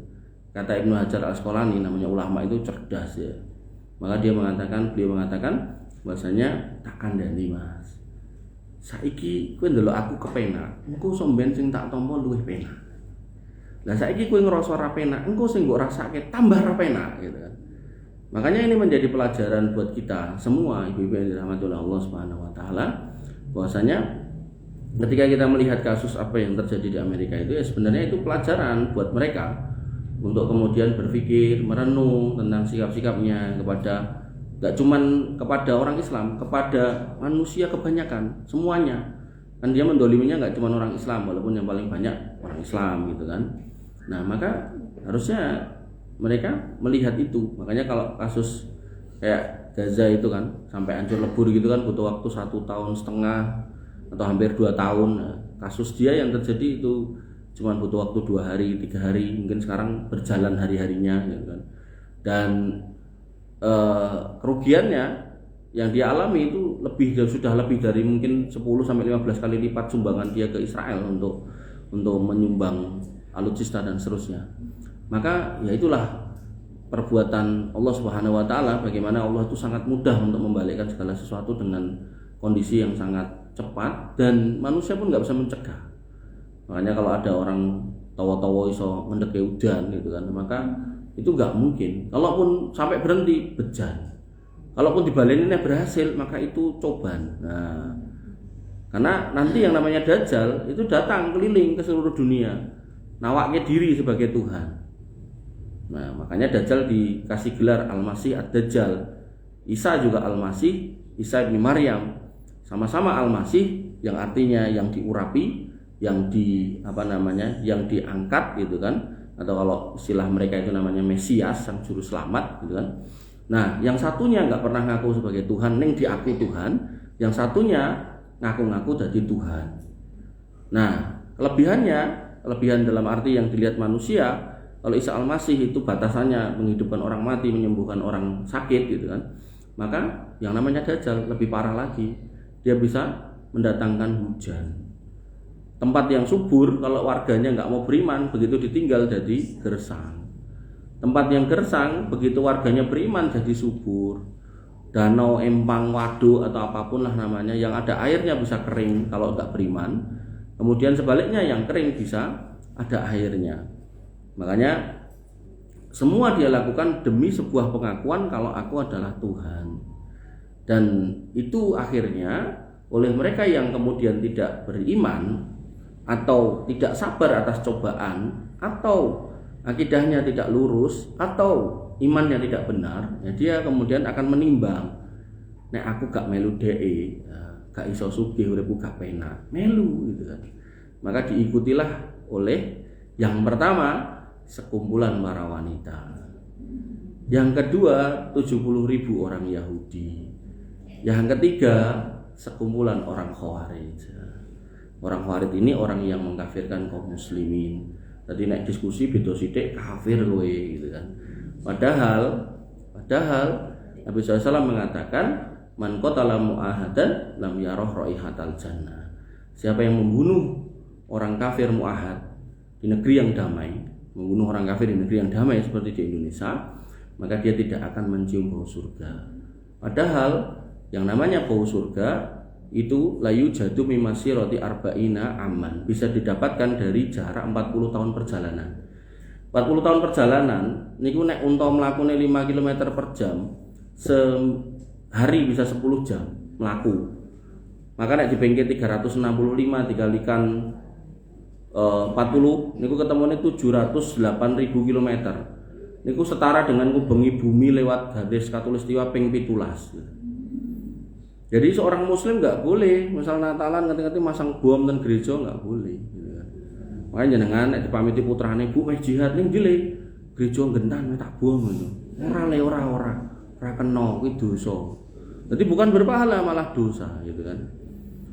Kata Ibnu Hajar al-Asqalani, namanya ulama itu cerdas ya. Maka beliau mengatakan bahasanya tak kandhani Mas. Saiki kowe ndelok aku kepenak, engko somben sing tak tampa luwih penak. Lah saiki kowe ngrasa ora penak, engko sing mbok rasake tambah ora penak gitu kan. Makanya ini menjadi pelajaran buat kita semua ibu-ibu yang dirahmati oleh Allah Subhanahu wa taala, bahwasanya ketika kita melihat kasus apa yang terjadi di Amerika itu ya sebenarnya itu pelajaran buat mereka untuk kemudian berpikir, merenung tentang sikap-sikapnya kepada gak cuman kepada orang Islam, kepada manusia kebanyakan, semuanya. Kan dia mendoliminya gak cuman orang Islam, walaupun yang paling banyak orang Islam gitu kan. Nah maka harusnya mereka melihat itu. Makanya kalau kasus kayak Gaza itu kan sampai hancur lebur gitu kan butuh waktu 1,5 tahun atau hampir 2 tahun. Nah, kasus dia yang terjadi itu cuma butuh waktu 2 hari, 3 hari, mungkin sekarang berjalan hari-harinya gitu kan. Dan kerugiannya yang dia alami itu sudah lebih dari mungkin 10-15 kali lipat sumbangan dia ke Israel untuk menyumbang alutsista dan seterusnya. Maka ya itulah perbuatan Allah Subhanahu wa taala, bagaimana Allah itu sangat mudah untuk membalikkan segala sesuatu dengan kondisi yang sangat cepat dan manusia pun nggak bisa mencegah. Makanya kalau ada orang tawa-tawa iso mendeke udan gitu kan, maka itu nggak mungkin. Kalaupun sampai berhenti bejan, kalaupun dibaleninnya berhasil, maka itu cobaan. Nah, karena nanti yang namanya Dajjal itu datang keliling ke seluruh dunia, nawaknya diri sebagai Tuhan. Nah, makanya Dajjal dikasih gelar Al-Masih Ad-Dajjal. Isa juga Al-Masih, Isa bin Maryam, sama-sama Al-Masih yang artinya yang diurapi, yang yang diangkat gitu kan. Atau kalau istilah mereka itu namanya Mesias, sang juru selamat gitu kan. Nah, yang satunya nggak pernah ngaku sebagai Tuhan, neng diaku Tuhan. Yang satunya ngaku-ngaku jadi Tuhan. Nah, kelebihan dalam arti yang dilihat manusia, kalau Isa Al-Masih itu batasannya menghidupkan orang mati, menyembuhkan orang sakit gitu kan. Maka yang namanya Dajjal lebih parah lagi. Dia bisa mendatangkan hujan. Tempat yang subur kalau warganya nggak mau beriman, begitu ditinggal jadi gersang. Tempat yang gersang begitu warganya beriman jadi subur. danau, empang, waduk atau apapun lah namanya, yang ada airnya bisa kering kalau nggak beriman. Kemudian sebaliknya yang kering bisa ada airnya. Makanya semua dia lakukan demi sebuah pengakuan kalau aku adalah Tuhan. Dan itu akhirnya oleh mereka yang kemudian tidak beriman atau tidak sabar atas cobaan, atau akidahnya tidak lurus, atau imannya tidak benar, ya dia kemudian akan menimbang, nek aku gak melu DE, gak iso sugih uripku gak penak, melu gitu kan. Maka diikutilah oleh yang pertama sekumpulan para wanita, yang kedua 70.000 orang Yahudi, yang ketiga sekumpulan orang Khawarij. Orang Khawarij ini orang yang mengkafirkan kaum muslimin. Tadi naik diskusi beda sithik kafir kowe gitu kan. Padahal Nabi SAW mengatakan man qatala mu'ahadan lam yarah raihatal jannah. Siapa yang membunuh orang kafir mu'ahad di negeri yang damai, membunuh orang kafir di negeri yang damai seperti di Indonesia, maka dia tidak akan mencium bau surga. Padahal yang namanya bau surga itu layu jadu mimasiroti arba'ina aman, bisa didapatkan dari jarak 40 tahun perjalanan. 40 tahun perjalanan niku nek unta mlakune 5 km per jam, sehari bisa 10 jam mlaku. Maka nek dibengke 365 dikalikan 40 niku ketemune 708.000 km. Niku setara dengan ngubengi bumi lewat garis khatulistiwa ping 17. Jadi seorang muslim nggak boleh misal Natalan ngerti-ngerti masang bom dan gereja, nggak boleh gitu kan. Makanya jenengan nek dipamiti putrane, Bu meh jihad ning ndi gereja gentan tak bom ngono. Ora kena kuwi dosa. Jadi bukan berpahala malah dosa gitu kan.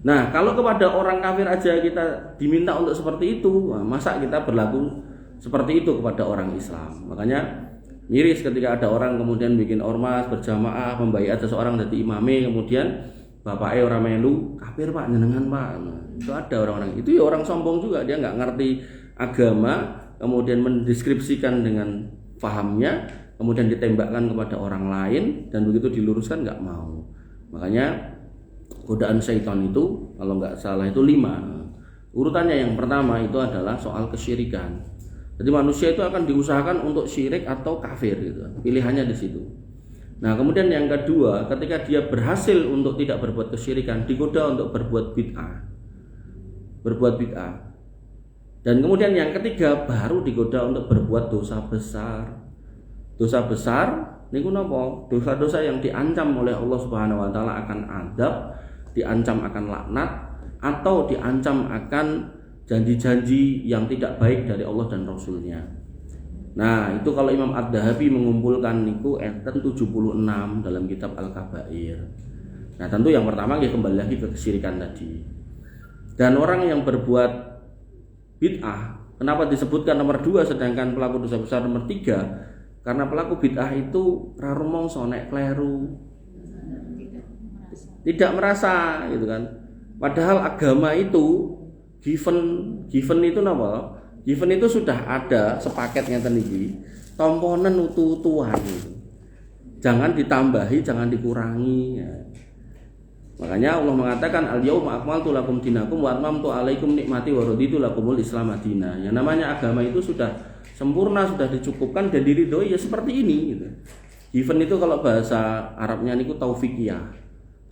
Nah, kalau kepada orang kafir aja kita diminta untuk seperti itu, masa kita berlaku seperti itu kepada orang Islam. Makanya miris ketika ada orang kemudian bikin ormas berjamaah membaiat seseorang jadi imame, kemudian bapaknya orang melu kafir pak jenengan pak. Nah, itu ada orang-orang itu ya orang sombong juga, dia nggak ngerti agama, kemudian mendeskripsikan dengan pahamnya, kemudian ditembakkan kepada orang lain dan begitu diluruskan nggak mau. Makanya godaan syaitan itu kalau nggak salah itu 5. Urutannya yang pertama itu adalah soal kesyirikan. Jadi manusia itu akan diusahakan untuk syirik atau kafir gitu. Pilihannya di situ. Nah, kemudian yang kedua, ketika dia berhasil untuk tidak berbuat kesyirikan, digoda untuk berbuat bid'ah. Berbuat bid'ah. Dan kemudian yang ketiga baru digoda untuk berbuat dosa besar. Dosa besar niku napa? Dosa-dosa yang diancam oleh Allah Subhanahu wa taala akan azab, diancam akan laknat, atau diancam akan janji-janji yang tidak baik dari Allah dan Rasulnya. Nah, itu kalau Imam Ad-Dahabi mengumpulkan niku enten 76 dalam kitab Al-Kabair. Nah, tentu yang pertama ya kembali lagi ke kesyirikan tadi. Dan orang yang berbuat bid'ah, kenapa disebutkan nomor 2 sedangkan pelaku dosa besar nomor 3? Karena pelaku bid'ah itu ra rumangsa nek kleru. Tidak merasa gitu kan. Padahal agama itu given itu napa? Given itu sudah ada sepaket ngeten iki, tomponen utuh-utuhan gitu. Jangan ditambahi, jangan dikurangi ya. Makanya Allah mengatakan al-yauma akmaltu lakum dinakum wa atmamtu alaikum nikmati wa raditu lakumul Islam madina. Yang namanya agama itu sudah sempurna, sudah dicukupkan dan diridhoi ya seperti ini gitu. Given itu kalau bahasa Arabnya niku taufikiyah.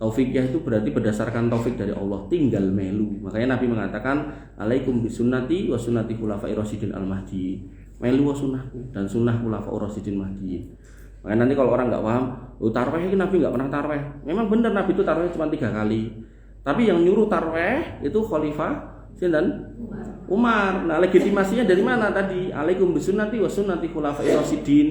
Taufikiyah itu berarti berdasarkan taufik dari Allah, tinggal melu. Makanya Nabi mengatakan alaikum bisunnati wa sunnati khulafa'ir rasyidin al-mahdi. Melu wa sunnahku dan sunnah khulafa'ur rasyidin mahdi. Makanya nanti kalau orang enggak paham, tarawih ini Nabi enggak pernah tarawih. Memang benar Nabi itu tarawih cuma 3 kali. Tapi yang nyuruh tarawih itu khalifah sinten? Umar. Nah, legitimasinya dari mana tadi? Alaikum bisunnati wa sunnati khulafa'ir rasyidin.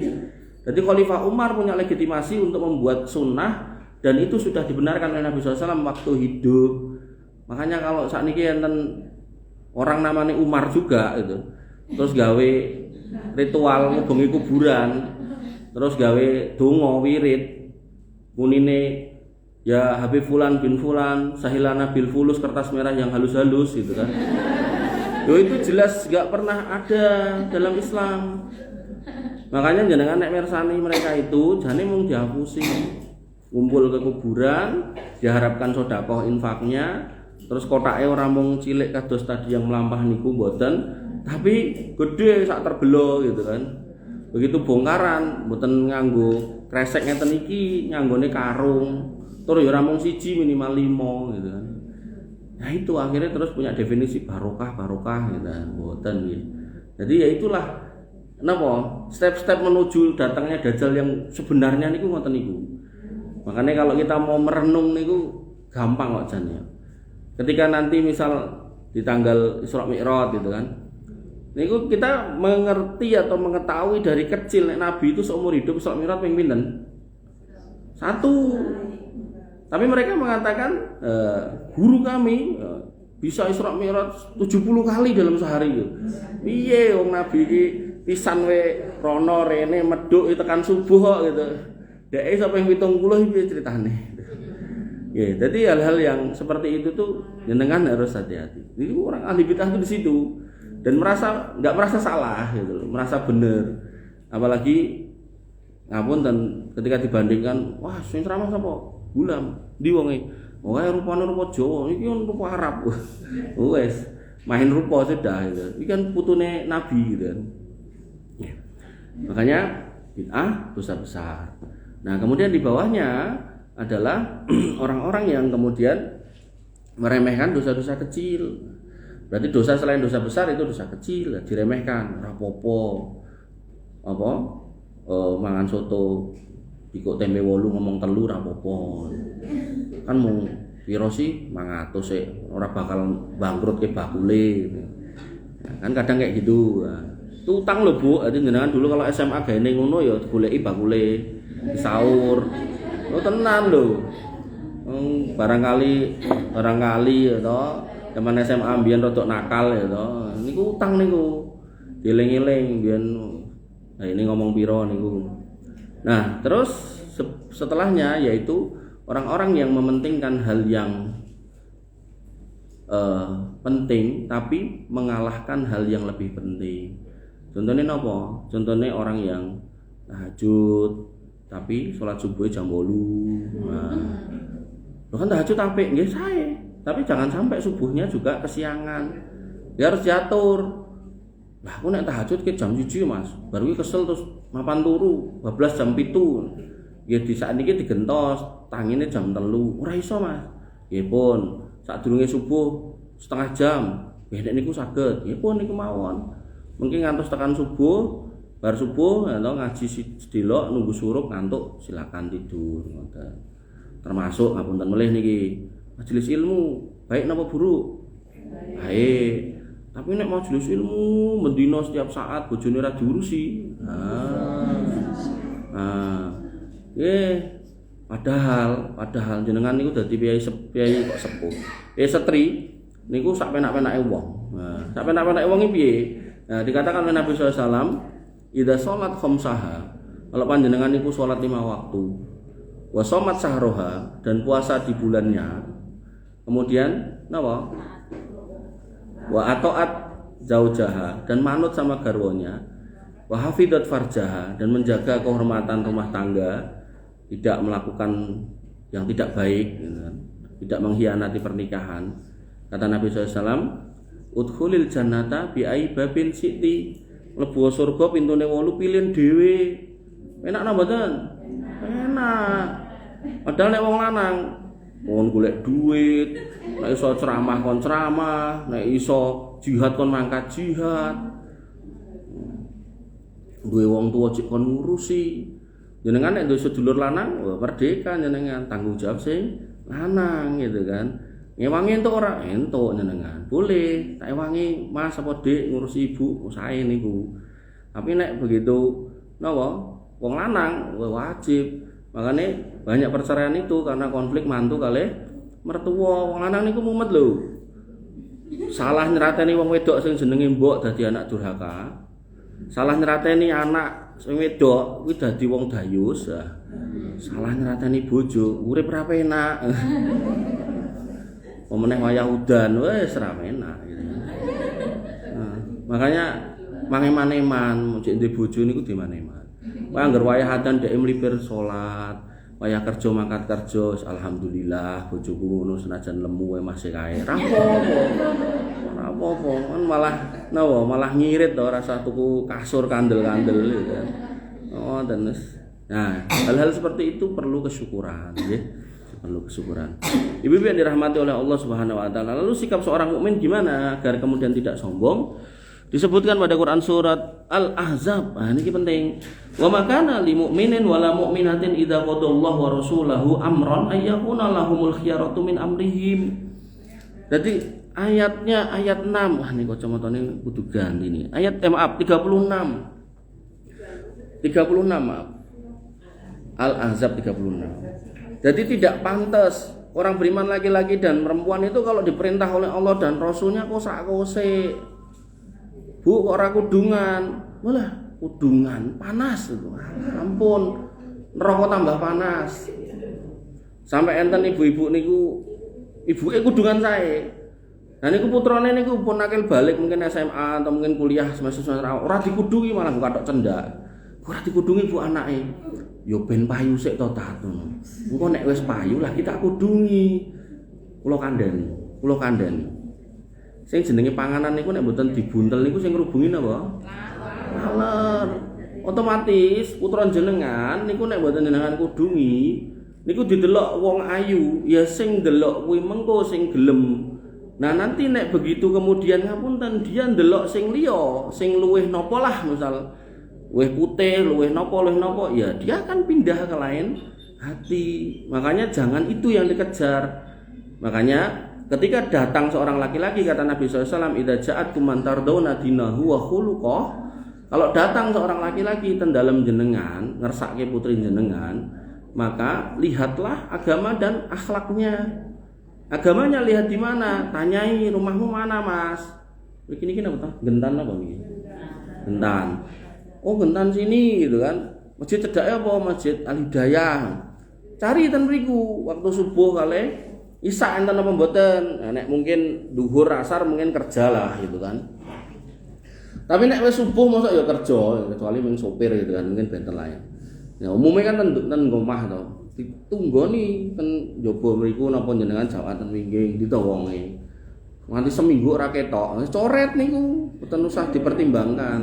Jadi khalifah Umar punya legitimasi untuk membuat sunnah. Dan itu sudah dibenarkan oleh Nabi SAW waktu hidup. Makanya kalau saat ini enten orang namanya Umar juga gitu, terus gawe ritual ngubengi kuburan, terus gawe donga wirid munine ya Habib Fulan bin Fulan sahilana bil fulus, kertas merah yang halus-halus gitu kan. Itu jelas gak pernah ada dalam Islam. Makanya jenengan nek mirsani mereka itu jane mung dihapusi. ngumpul ke kuburan, diharapkan sedekah infaknya, terus kotake ora mung cilik kados tadi yang melampah niku mboten, tapi gede sak terbelo gitu kan. Begitu bongkaran mboten nganggo kresek ngeten iki, nganggone karung. Tur ya ora mung siji minimal 5 gitu kan. Nah itu akhirnya terus punya definisi barokah gitu kan. Mboten nggih. Jadi ya itulah napa step-step menuju datangnya Dajjal yang sebenarnya niku ngoten niku. Makanya kalau kita mau merenung niku gampang kok jan ya. Ketika nanti misal di tanggal Isra Mi'raj gitu kan. Niku kita mengerti atau mengetahui dari kecil nek Nabi itu seumur hidup Isra Mi'raj ping pinten? 1. Tapi mereka mengatakan guru kami bisa Isra Mi'raj 70 kali dalam sehari yo. Piye wong Nabi iki pisan we rono rene medhuk tekan subuh kok gitu. Dek sampai 70 piye ceritane. Ya, jadi hal-hal yang seperti itu tuh jenengan harus hati-hati. Ini orang ahli bidah itu di situ dan nggak merasa salah gitu loh, merasa benar. Apalagi ngapunten ketika dibandingkan, wah sing ceramah sapa? Gulam. Ndi wonge? Oh kaya rupane rupa Jawa, iki kan rupa Arab. Wes, main rupa sudah gitu. Iki kan putune Nabi gitu kan. Ya. Makanya bid'ah dosa besar. Nah, kemudian di bawahnya adalah orang-orang yang kemudian meremehkan dosa-dosa kecil. Berarti dosa selain dosa besar itu dosa kecil, diremehkan, rapopo. Apa? Mangan soto dikok tempe 8 ngomong telu rapopo. Kan mau piro sih 500 sih ora bakal bangkrut ke bakule. Nah, kan kadang kayak gitu. Nah, itu utang lho Bu, jadi jenengan dulu kalau SMA gaene ngono ya digoleki bakule, sahur. Oh tenan lho. Barangkali ya toh, zaman SMA mbiyen rodok nakal ya toh. Niku utang niku. Dieling-eling mbiyen. Nah, ini ngomong piro niku. Nah, terus setelahnya yaitu orang-orang yang mementingkan hal yang penting tapi mengalahkan hal yang lebih penting. Contohnya apa? Contohnya orang yang tahajud tapi sholat subuh jam 8. Nah, kan tahajud apik nggih sae, tapi jangan sampai subuhnya juga kesiangan. Dia harus diatur. Lah aku nek tahajud ke jam 1 Mas, baru iki kesel terus mapan turu, 12 jam 7. Ya di saat ini digentos, tangine jam 3. Ora iso Mas. Nggih pun, sadurunge subuh setengah jam. Nggih nek niku saged. Nggih pun niku mawon. Mungkin ngantos tekan subuh, bar subuh atau ngaji sedelok nunggu surup ngantuk silakan tidur ngoten. Termasuk ngapunten melih niki, majelis ilmu baik napa buruk? Baik. Tapi nek majelis ilmu mendino setiap saat bojone ora diurusi. Padahal jenengan niku dadi piyai kok sepuh. Setri niku sak penak-penake wong. Nah, sak penak-penake wong iki piye? Nah, dikatakan oleh Nabi SAW, idza sholat khamsaha, kalau panjenengan niku sholat 5 waktu, wa shomat sahroha, dan puasa di bulannya, kemudian napa? Wa atoat zaujaha, dan manut sama garwonya, wa hafidat farjaha, dan menjaga kehormatan rumah tangga, tidak melakukan yang tidak baik, tidak mengkhianati pernikahan. Kata Nabi SAW, udkhulil jannata bi aibabin siti, mlebu surga pintune 8 pilihan dhewe. Enak napa mboten? Enak. Padahal nek wong lanang kon golek duit, nek iso ceramah kon ceramah, nek iso jihad kon mangkat jihad. Duwe wong tuwa cek kon ngurusi. Jenengan nek duwe sedulur lanang, merdeka jenengan, tanggung jawab sing lanang gitu kan. Ngewangi entuk ora? Entuk jenengan. Boleh, tak ewangi Mas apa Dik ngurusi ibu, sae niku. Tapi nek begitu napa? Wong lanang wajib. Makanya banyak perceraian itu karena konflik mantu kalih mertua. Wong lanang niku mumet lho. Salah nyerateni wong wedok sing jenenge mbok dadi anak durhaka. Salah nyerateni anak sing wedok kuwi dadi wong dayus. Salah nyerateni bojo, urip ra penak. Pemeneh wayah udan wis ra enak gitu. Nah, makanya mangeman-eman cek ndek bojo niku di mane-man. Kowe anggere wayah udan dhek mlipir salat, wayah kerja mangkat kerja alhamdulillah bojoku ngono senajan lemu wae masih kae. Ra apa-apa. Kan malah ngirit to rasa tuku kasur kandel-kandel gitu kan. Oh, dan nah, hal-hal seperti itu perlu kesyukuran, nggih. Perlu kesyukuran. Ibu-ibu yang dirahmati oleh Allah Subhanahu wa taala. Lalu sikap seorang mukmin gimana agar kemudian tidak sombong? Disebutkan pada Quran surat Al-Ahzab. Nah, ini penting. Wa makana lil mu'minin wala mu'minatin idza qadallahu wa rasuluhu amran ay yakuna lahumul khiyaratu min amrihim. Jadi ayatnya ayat 6. Wah, ini kacamatane kudu ganti nih. Ayat 36. 36 maaf. Al-Ahzab 36. Jadi tidak pantas orang beriman laki-laki dan perempuan itu kalau diperintah oleh Allah dan Rasulnya kosak-kosek. Bu kok ora kudungan, malah kudungan panas itu. Ampun, neraka tambah panas. Sampai enten ibu-ibu niku ibuke kudungan sae. Nah niku putrane niku pun akil balik mungkin SMA atau mungkin kuliah semester ora dikudungi malah kathok cendak. Ora dikudungi bu anake. Yo ben payu sik to tat ngono. Engko nek wis payu lah kita kudungi. Kula kandhani. Sing jenenge panganan niku nek mboten dibuntel niku sing ngrubungi napa? Laler. Otomatis putra jenengan niku nek mboten jenengan kudungi niku didelok wong ayu, ya sing delok kuwi mengko sing gelem. Nah nanti nek begitu kemudian ngapunten dia ndelok sing liya, sing luwih napa lah misal luwih putih, luwih napa, ya dia akan pindah ke lain hati. Makanya jangan itu yang dikejar. Makanya ketika datang seorang laki-laki kata Nabi SAW, idza ja'atkum man tardawna dinahu wa khuluqah. Kalau datang seorang laki-laki ten dalem jenengan, ngersake putri jenengan, maka lihatlah agama dan akhlaknya. Agamanya lihat di mana? Tanyai rumahmu mana, Mas? Begini apa toh? Gentan apa niki? Gentan. Oh, gentan sini gitu kan. Masjid cedake apa? Masjid Al-Hidayah. Cari ten mriku waktu subuh kali Isa enten apa mboten? Nek mungkin duhur asar mungkin kerja lah gitu kan. Tapi nek wis subuh mosok ya kerja, kecuali mung sopir gitu kan, mungkin benten lain. Ya umumnya kan ten omah to. Ditunggoni ten njaba mriku napa jenengan jawatan wingging ditawonge. Nganti seminggu ora ketok, coret niku, mboten usah dipertimbangkan.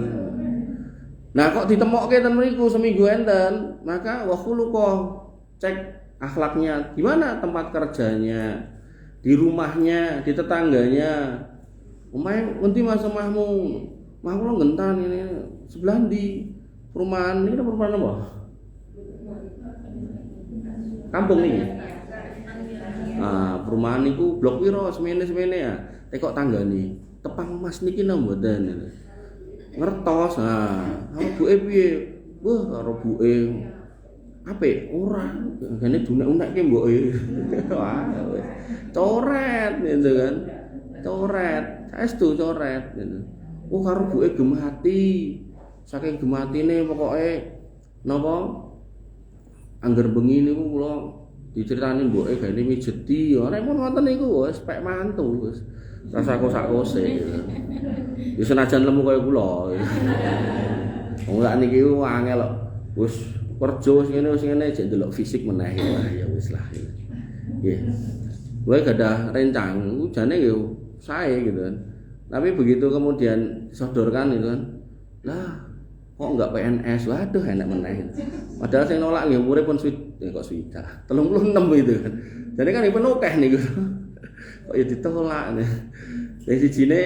Nah kok ditemokke ten mriku seminggu enten, maka wa khuluqah cek akhlaknya, gimana tempat kerjanya, di rumahnya, di tetangganya. Omahe ngendi Mas omahmu? Mah kula gentan ini sebelah ndi? Perumahan ini perumahan apa? Kampung nih. Nah, perumahan niku blok piro semene ya. Tekok tanggane. Tepang Mas niki napa mboten? Ngertos. Nah, buke piye? Wah, karo buke apik ora gane dunek-unekke mboke. Wah, wis. Coret gitu kan. Coret, saestu coret gitu. Oh karo buke gemati. Saking gematine pokoke napa angger bengi niku kula diceritani mboke gane mijeti. Ora pun ngoten niku wis pek mantu wis. Rasa kosak-kose. Ya senajan lemu kaya kula. Wong sak niki angel kok. Wis kerja wis ngene jek ndelok fisik meneh ya wis lah. Nggih. Kowe gadah rencang jane ya sae gitu kan. Tapi begitu kemudian disodorkan itu kan. Lah, kok enggak PNS? Waduh enak meneh. Padahal sing nolak nggih umure pun kok swidak. 36 itu kan. Jadi kan ipen akeh niku. Kok ya ditolak. Dari sijine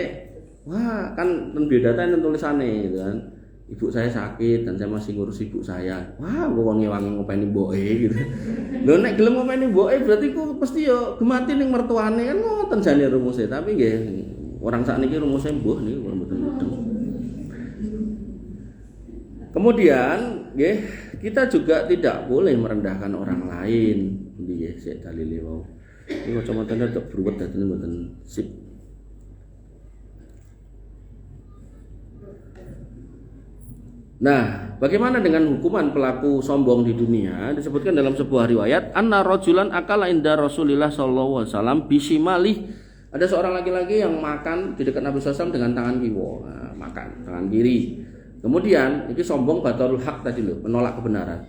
wah kan ten biodata enten tulisane gitu kan. Ibu saya sakit dan saya masih ngurus ibu saya. Wah, gue wangi-wangi ngopeni mboke gitu. Lho nek gelem ngopeni mboke berarti ku mesti yo gemati ning mertuane kan ngoten jane rumuse. Tapi nggih orang sakniki rumuse mbuh niku mboten mudeng. Kemudian nggih kita juga tidak boleh merendahkan orang lain. Nggih sik dalile wau. Iki kacamata tok bruwet dadi mboten sip. Nah, bagaimana dengan hukuman pelaku sombong di dunia? Disebutkan dalam sebuah riwayat, anna rajulan akala inda Rasulillah sallallahu alaihi wasallam bisimalih. Ada seorang laki-laki yang makan di dekat Nabi SAW dengan tangan kiwa, makan tangan kiri. Kemudian, ini sombong batarul haq tadi loh, menolak kebenaran.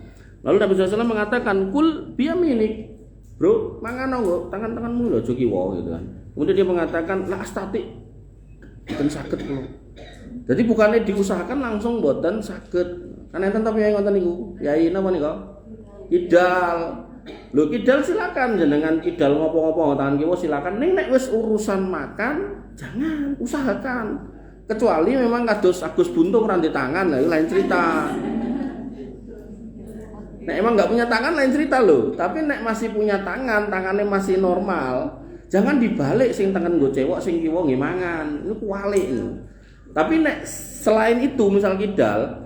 Lalu Nabi SAW mengatakan, kul biyaminik, bro, mangan nggak tangan-tanganmu loh, joki wow gitu kan. Kemudian dia mengatakan, la astati, dan sakit loh. Jadi bukannya diusahakan langsung boten sakit. Karena enten tapi yang ngoten niku, yai napa nika? Kidal. Lho kidal silakan jenengan kidal ngopo-ngopo tangan kiwa silakan. Ning nek wis urusan makan, jangan usahakan. Kecuali memang kados Agus Buntung ranti tangan, lah lain cerita. Nek emang nggak punya tangan lain cerita loh. Tapi nek masih punya tangan, tangannya masih normal, jangan dibalik sing tangan nggo cewek sing kiwa nggih mangan. Itu kualik. Tapi nek selain itu misal kidal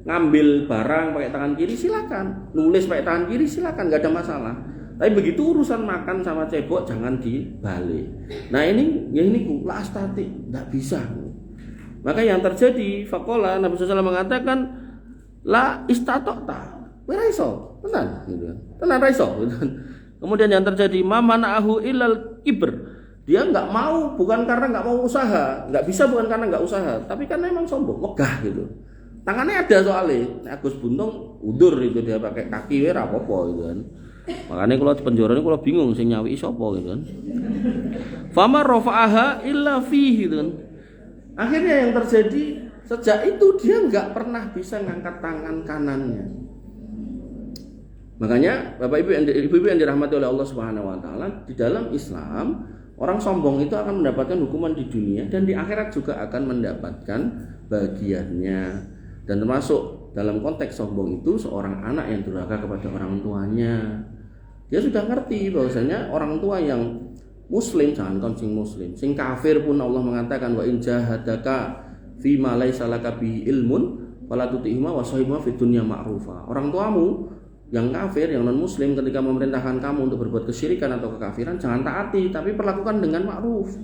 ngambil barang pakai tangan kiri silakan, nulis pakai tangan kiri silakan, nggak ada masalah. Tapi begitu urusan makan sama cebok jangan dibalik. Nah ini la astati, nggak bisa. Maka yang terjadi faqala Nabi SAW mengatakan la istatota, ora iso, tenan gitu. Tenan ra iso gitu. Kemudian yang terjadi mamana'ahu ilal kibr. Dia nggak mau bukan karena nggak mau usaha, nggak bisa bukan karena nggak usaha, tapi karena emang sombong, megah gitu. Tangannya ada soalnya. Agus Buntung udur itu dia pakai kaki ora apa-apa gitu kan. Makanya kalau di penjara ini kalau bingung sing nyawi sapa gitu kan. Fama rafa'aha illa fihi gitu kan. Akhirnya yang terjadi sejak itu dia nggak pernah bisa ngangkat tangan kanannya. Makanya Bapak Ibu yang dirahmati oleh Allah Subhanahu wa taala, di dalam Islam orang sombong itu akan mendapatkan hukuman di dunia dan di akhirat juga akan mendapatkan bagiannya. Dan termasuk dalam konteks sombong itu seorang anak yang durhaka kepada orang tuanya. Dia sudah ngerti bahwasanya orang tua yang muslim, jangan sing muslim, sing kafir pun Allah mengatakan wa in jahadaka fi ma laisa laka bihi ilmun fala tutihima wa sahibuma fid dunya ma'rufa. Orang tuamu yang kafir, yang non muslim ketika memerintahkan kamu untuk berbuat kesyirikan atau kekafiran jangan taati, tapi perlakukan dengan ma'ruf.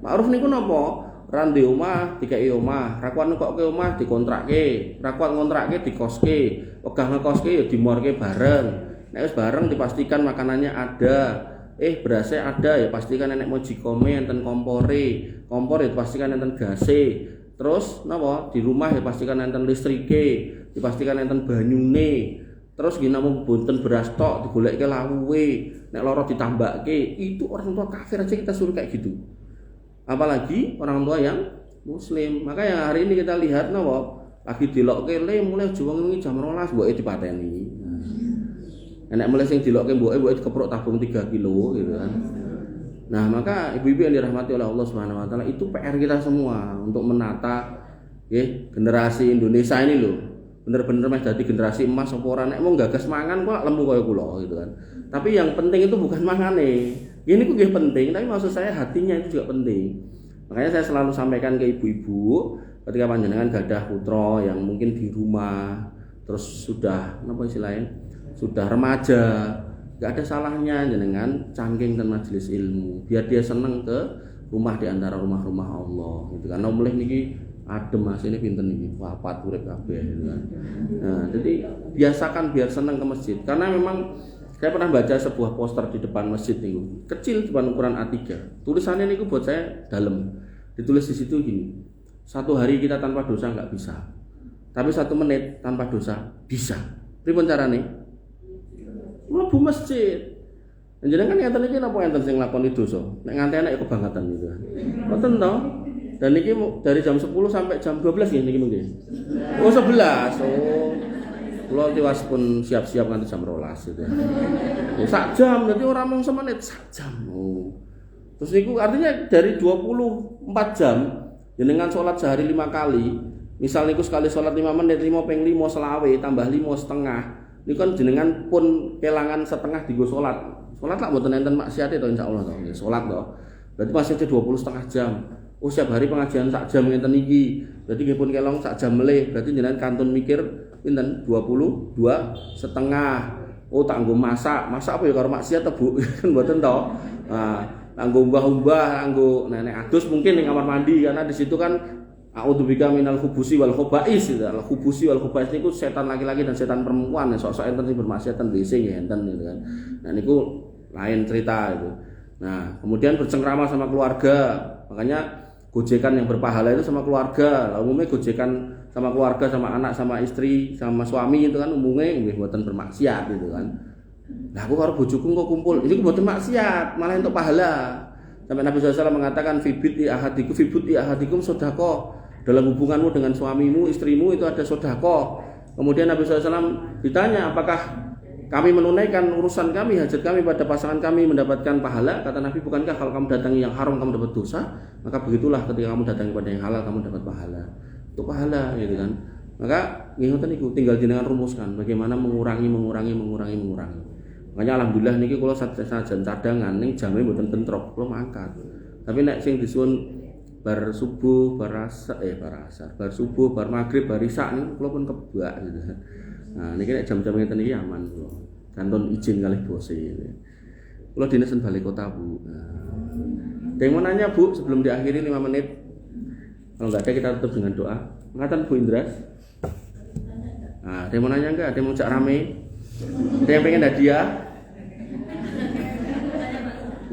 Ma'ruf niku napa? Ran di omah dikai omah, rakuan kok ke omah dikontrakke, rakuan ngontrakke dikoske, wegah ngekoske ya dimorke bareng. Nek wis bareng dipastikan makanannya ada. Berasnya ada ya pastikan nek mau jikome enten kompore, kompor ya pastikan enten gase. Terus napa? Di rumah ya pastikan enten listrike, dipastikan enten banyune. Terus gini namun bunten beras tok digoleke lawuhe, nek loro ditambahke. Itu orang tua kafir aja kita suruh kayak gitu. Apalagi orang tua yang muslim. Maka yang hari ini kita lihat lagi dilokke le mulai juang jam 12 mboke dipateni. Nek mulai sing dilokke mboke dikeprok tabung 3 kilo gitu kan. Nah, maka ibu-ibu yang dirahmati oleh Allah Subhanahu wa taala, itu PR kita semua untuk menata generasi Indonesia ini loh. Bener-bener meh dadi generasi emas apa ora, nek mung gagas mangan kok lembu kaya kula gitu kan. Tapi yang penting itu bukan mangane. Ini ku nggih penting, tapi maksud saya hatinya itu juga penting. Makanya saya selalu sampaikan ke ibu-ibu ketika panjenengan gadah putra yang mungkin di rumah terus sudah apa istilahnya? Sudah remaja, enggak ada salahnya jenengan cangking dan majelis ilmu biar dia seneng ke rumah di antara rumah-rumah Allah gitu kan. Mulih niki adem mas ini pinten niki papat urip kabeh gitu kan. Nah, jadi biasakan biar seneng ke masjid karena memang saya pernah baca sebuah poster di depan masjid niku, kecil depan ukuran A3. Tulisannya niku buat saya dalam. Ditulis di situ gini. 1 hari kita tanpa dosa enggak bisa. Tapi 1 menit tanpa dosa bisa. Pripun carane? Mlebu masjid. Jenengan kan ngeten iki napa enten sing nglakoni dosa? Nek nganti enak ya kebangetan gitu kan. Mboten to? Dan niki dari jam 10 sampai jam 12 nggih niki mungkin. Oh 11. Oh. Kula tiwas pun siap-siap nganti jam 12 gitu. Ya sak jam, berarti ora mung semenit, sak jam. Oh. Terus niku artinya dari 24 jam jenengan salat sehari 5 kali. Misal niku sekali salat 5 menit, 5 ping 5 selawe tambah 5 setengah. Niku kan jenengan pun kelangan setengah digo salat. Salat lak mboten enten maksiate to insyaallah to. Ya salat to. Berarti masih 20 setengah jam. Oh setiap hari pengajian sak jam ngenten iki. Berarti nggih pun kelong sak jam melih. Berarti jenengan kantun mikir pinten 22 setengah. Oh tak nggo masak apa ya karo maksiat to Bu? Kan mboten to. Nah, nganggo umbah-umbah, nganggo nenek adus mungkin ning kamar mandi karena di situ kan a'udzubika minal khubusi wal khobais. Al khubusi wal khobais niku setan laki-laki dan setan perempuan. Sok-sok enten sing bermaksiat ten WC nggih enten gitu kan. Nah niku lain cerita itu. Nah, kemudian bercengkrama sama keluarga. Makanya gojekan yang berpahala itu sama keluarga. Umumnya gojekan sama keluarga, sama anak, sama istri, sama suami itu kan umumnya mboten bermaksiat gitu kan. Nah aku karo bojoku kok kumpul, ini mboten maksiat, malah untuk pahala. Sampai Nabi SAW mengatakan fibuti ahadikum sedekah. Dalam hubunganmu dengan suamimu, istrimu itu ada sedekah. Kemudian Nabi SAW ditanya, apakah kami menunaikan urusan kami, hajat kami pada pasangan kami mendapatkan pahala? Kata Nabi, bukankah kalau kamu datangi yang haram kamu dapat dosa? Maka begitulah ketika kamu datangi pada yang halal kamu dapat pahala. Itu pahala gitu kan. Maka ngoten niku tinggal jenengan rumuskan bagaimana mengurangi. Makanya alhamdulillah niki kula sajen cadangan ning jame mboten bentrok, kula mangkat. Tapi nek sing disuwun bar subuh, bar subuh, bar maghrib, bar isya niku kula pun kebak gitu. Nah niki nek jam-jam ngeten iki aman kula. Kanton izin kalih bose. Kula dinesen balik kota, Bu. Ada yang mau nanya, Bu, sebelum diakhiri 5 menit? Kalau enggak ada kita tutup dengan doa. Ngatan Bu Indra? Nah, ada yang mau nanya enggak? Ada yang mau cak rame? Ada yang pengen hadiah?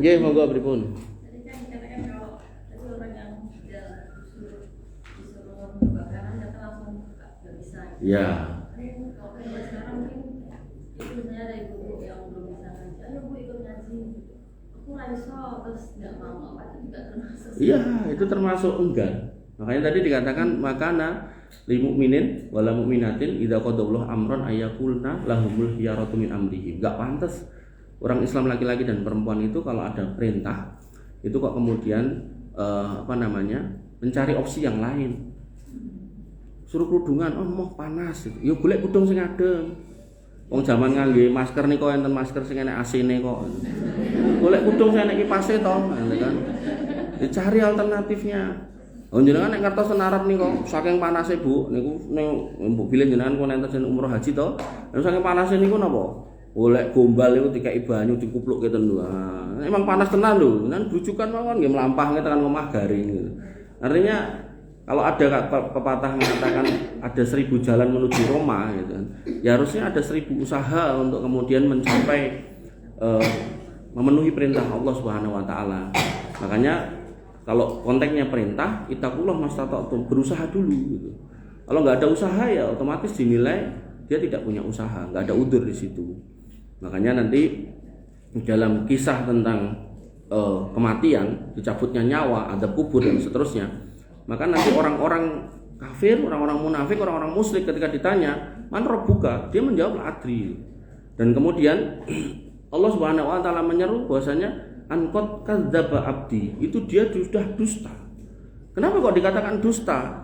Nggih, monggo pripun? Ya. Iya, itu termasuk enggan. Makanya tadi dikatakan makana lil mukminin wala mukminatin idza qadallahu amran ayakulna lahumul khiyaratu min amrihim. Enggak pantas orang Islam laki-laki dan perempuan itu kalau ada perintah itu kok kemudian mencari opsi yang lain. Suruh kerudungan, oh mau panas. Ya golek kudung sing adem. Wong jaman ngangge masker niku enten masker sing enek AC-ne kok. Golek kudung sing enek kipase to, kan. Dicari alternatifnya. Oh jenengan nek ngertos senarat niku saking panase Bu, niku mbok bilih jenengan kon enten umroh haji to. Nek saking panase niku napa? Golek gombal iku dikai banyu dikuplukke ten lho. Emang panas tenan lho. Nan brujukan mawon nggih mlampah tekan omah garing gitu. Artinya kalau ada pepatah mengatakan ada 1000 jalan menuju Roma gitu kan. Ya harusnya ada 1000 usaha untuk kemudian mencapai memenuhi perintah Allah Subhanahu wa taala. Makanya kalau konteksnya perintah, ittaqullah mastata'tum, berusaha dulu gitu. Kalau nggak ada usaha ya otomatis dinilai dia tidak punya usaha, nggak ada udzur di situ. Makanya nanti dalam kisah tentang kematian, dicabutnya nyawa, ada kubur dan seterusnya, maka nanti orang-orang kafir, orang-orang munafik, orang-orang musyrik ketika ditanya, "Man rabbuka?" dia menjawab adri. Dan kemudian Allah Subhanahu wa taala menyeru bahwasanya Ankot kadzdzaba abdi, itu dia sudah dusta. Kenapa kok dikatakan dusta?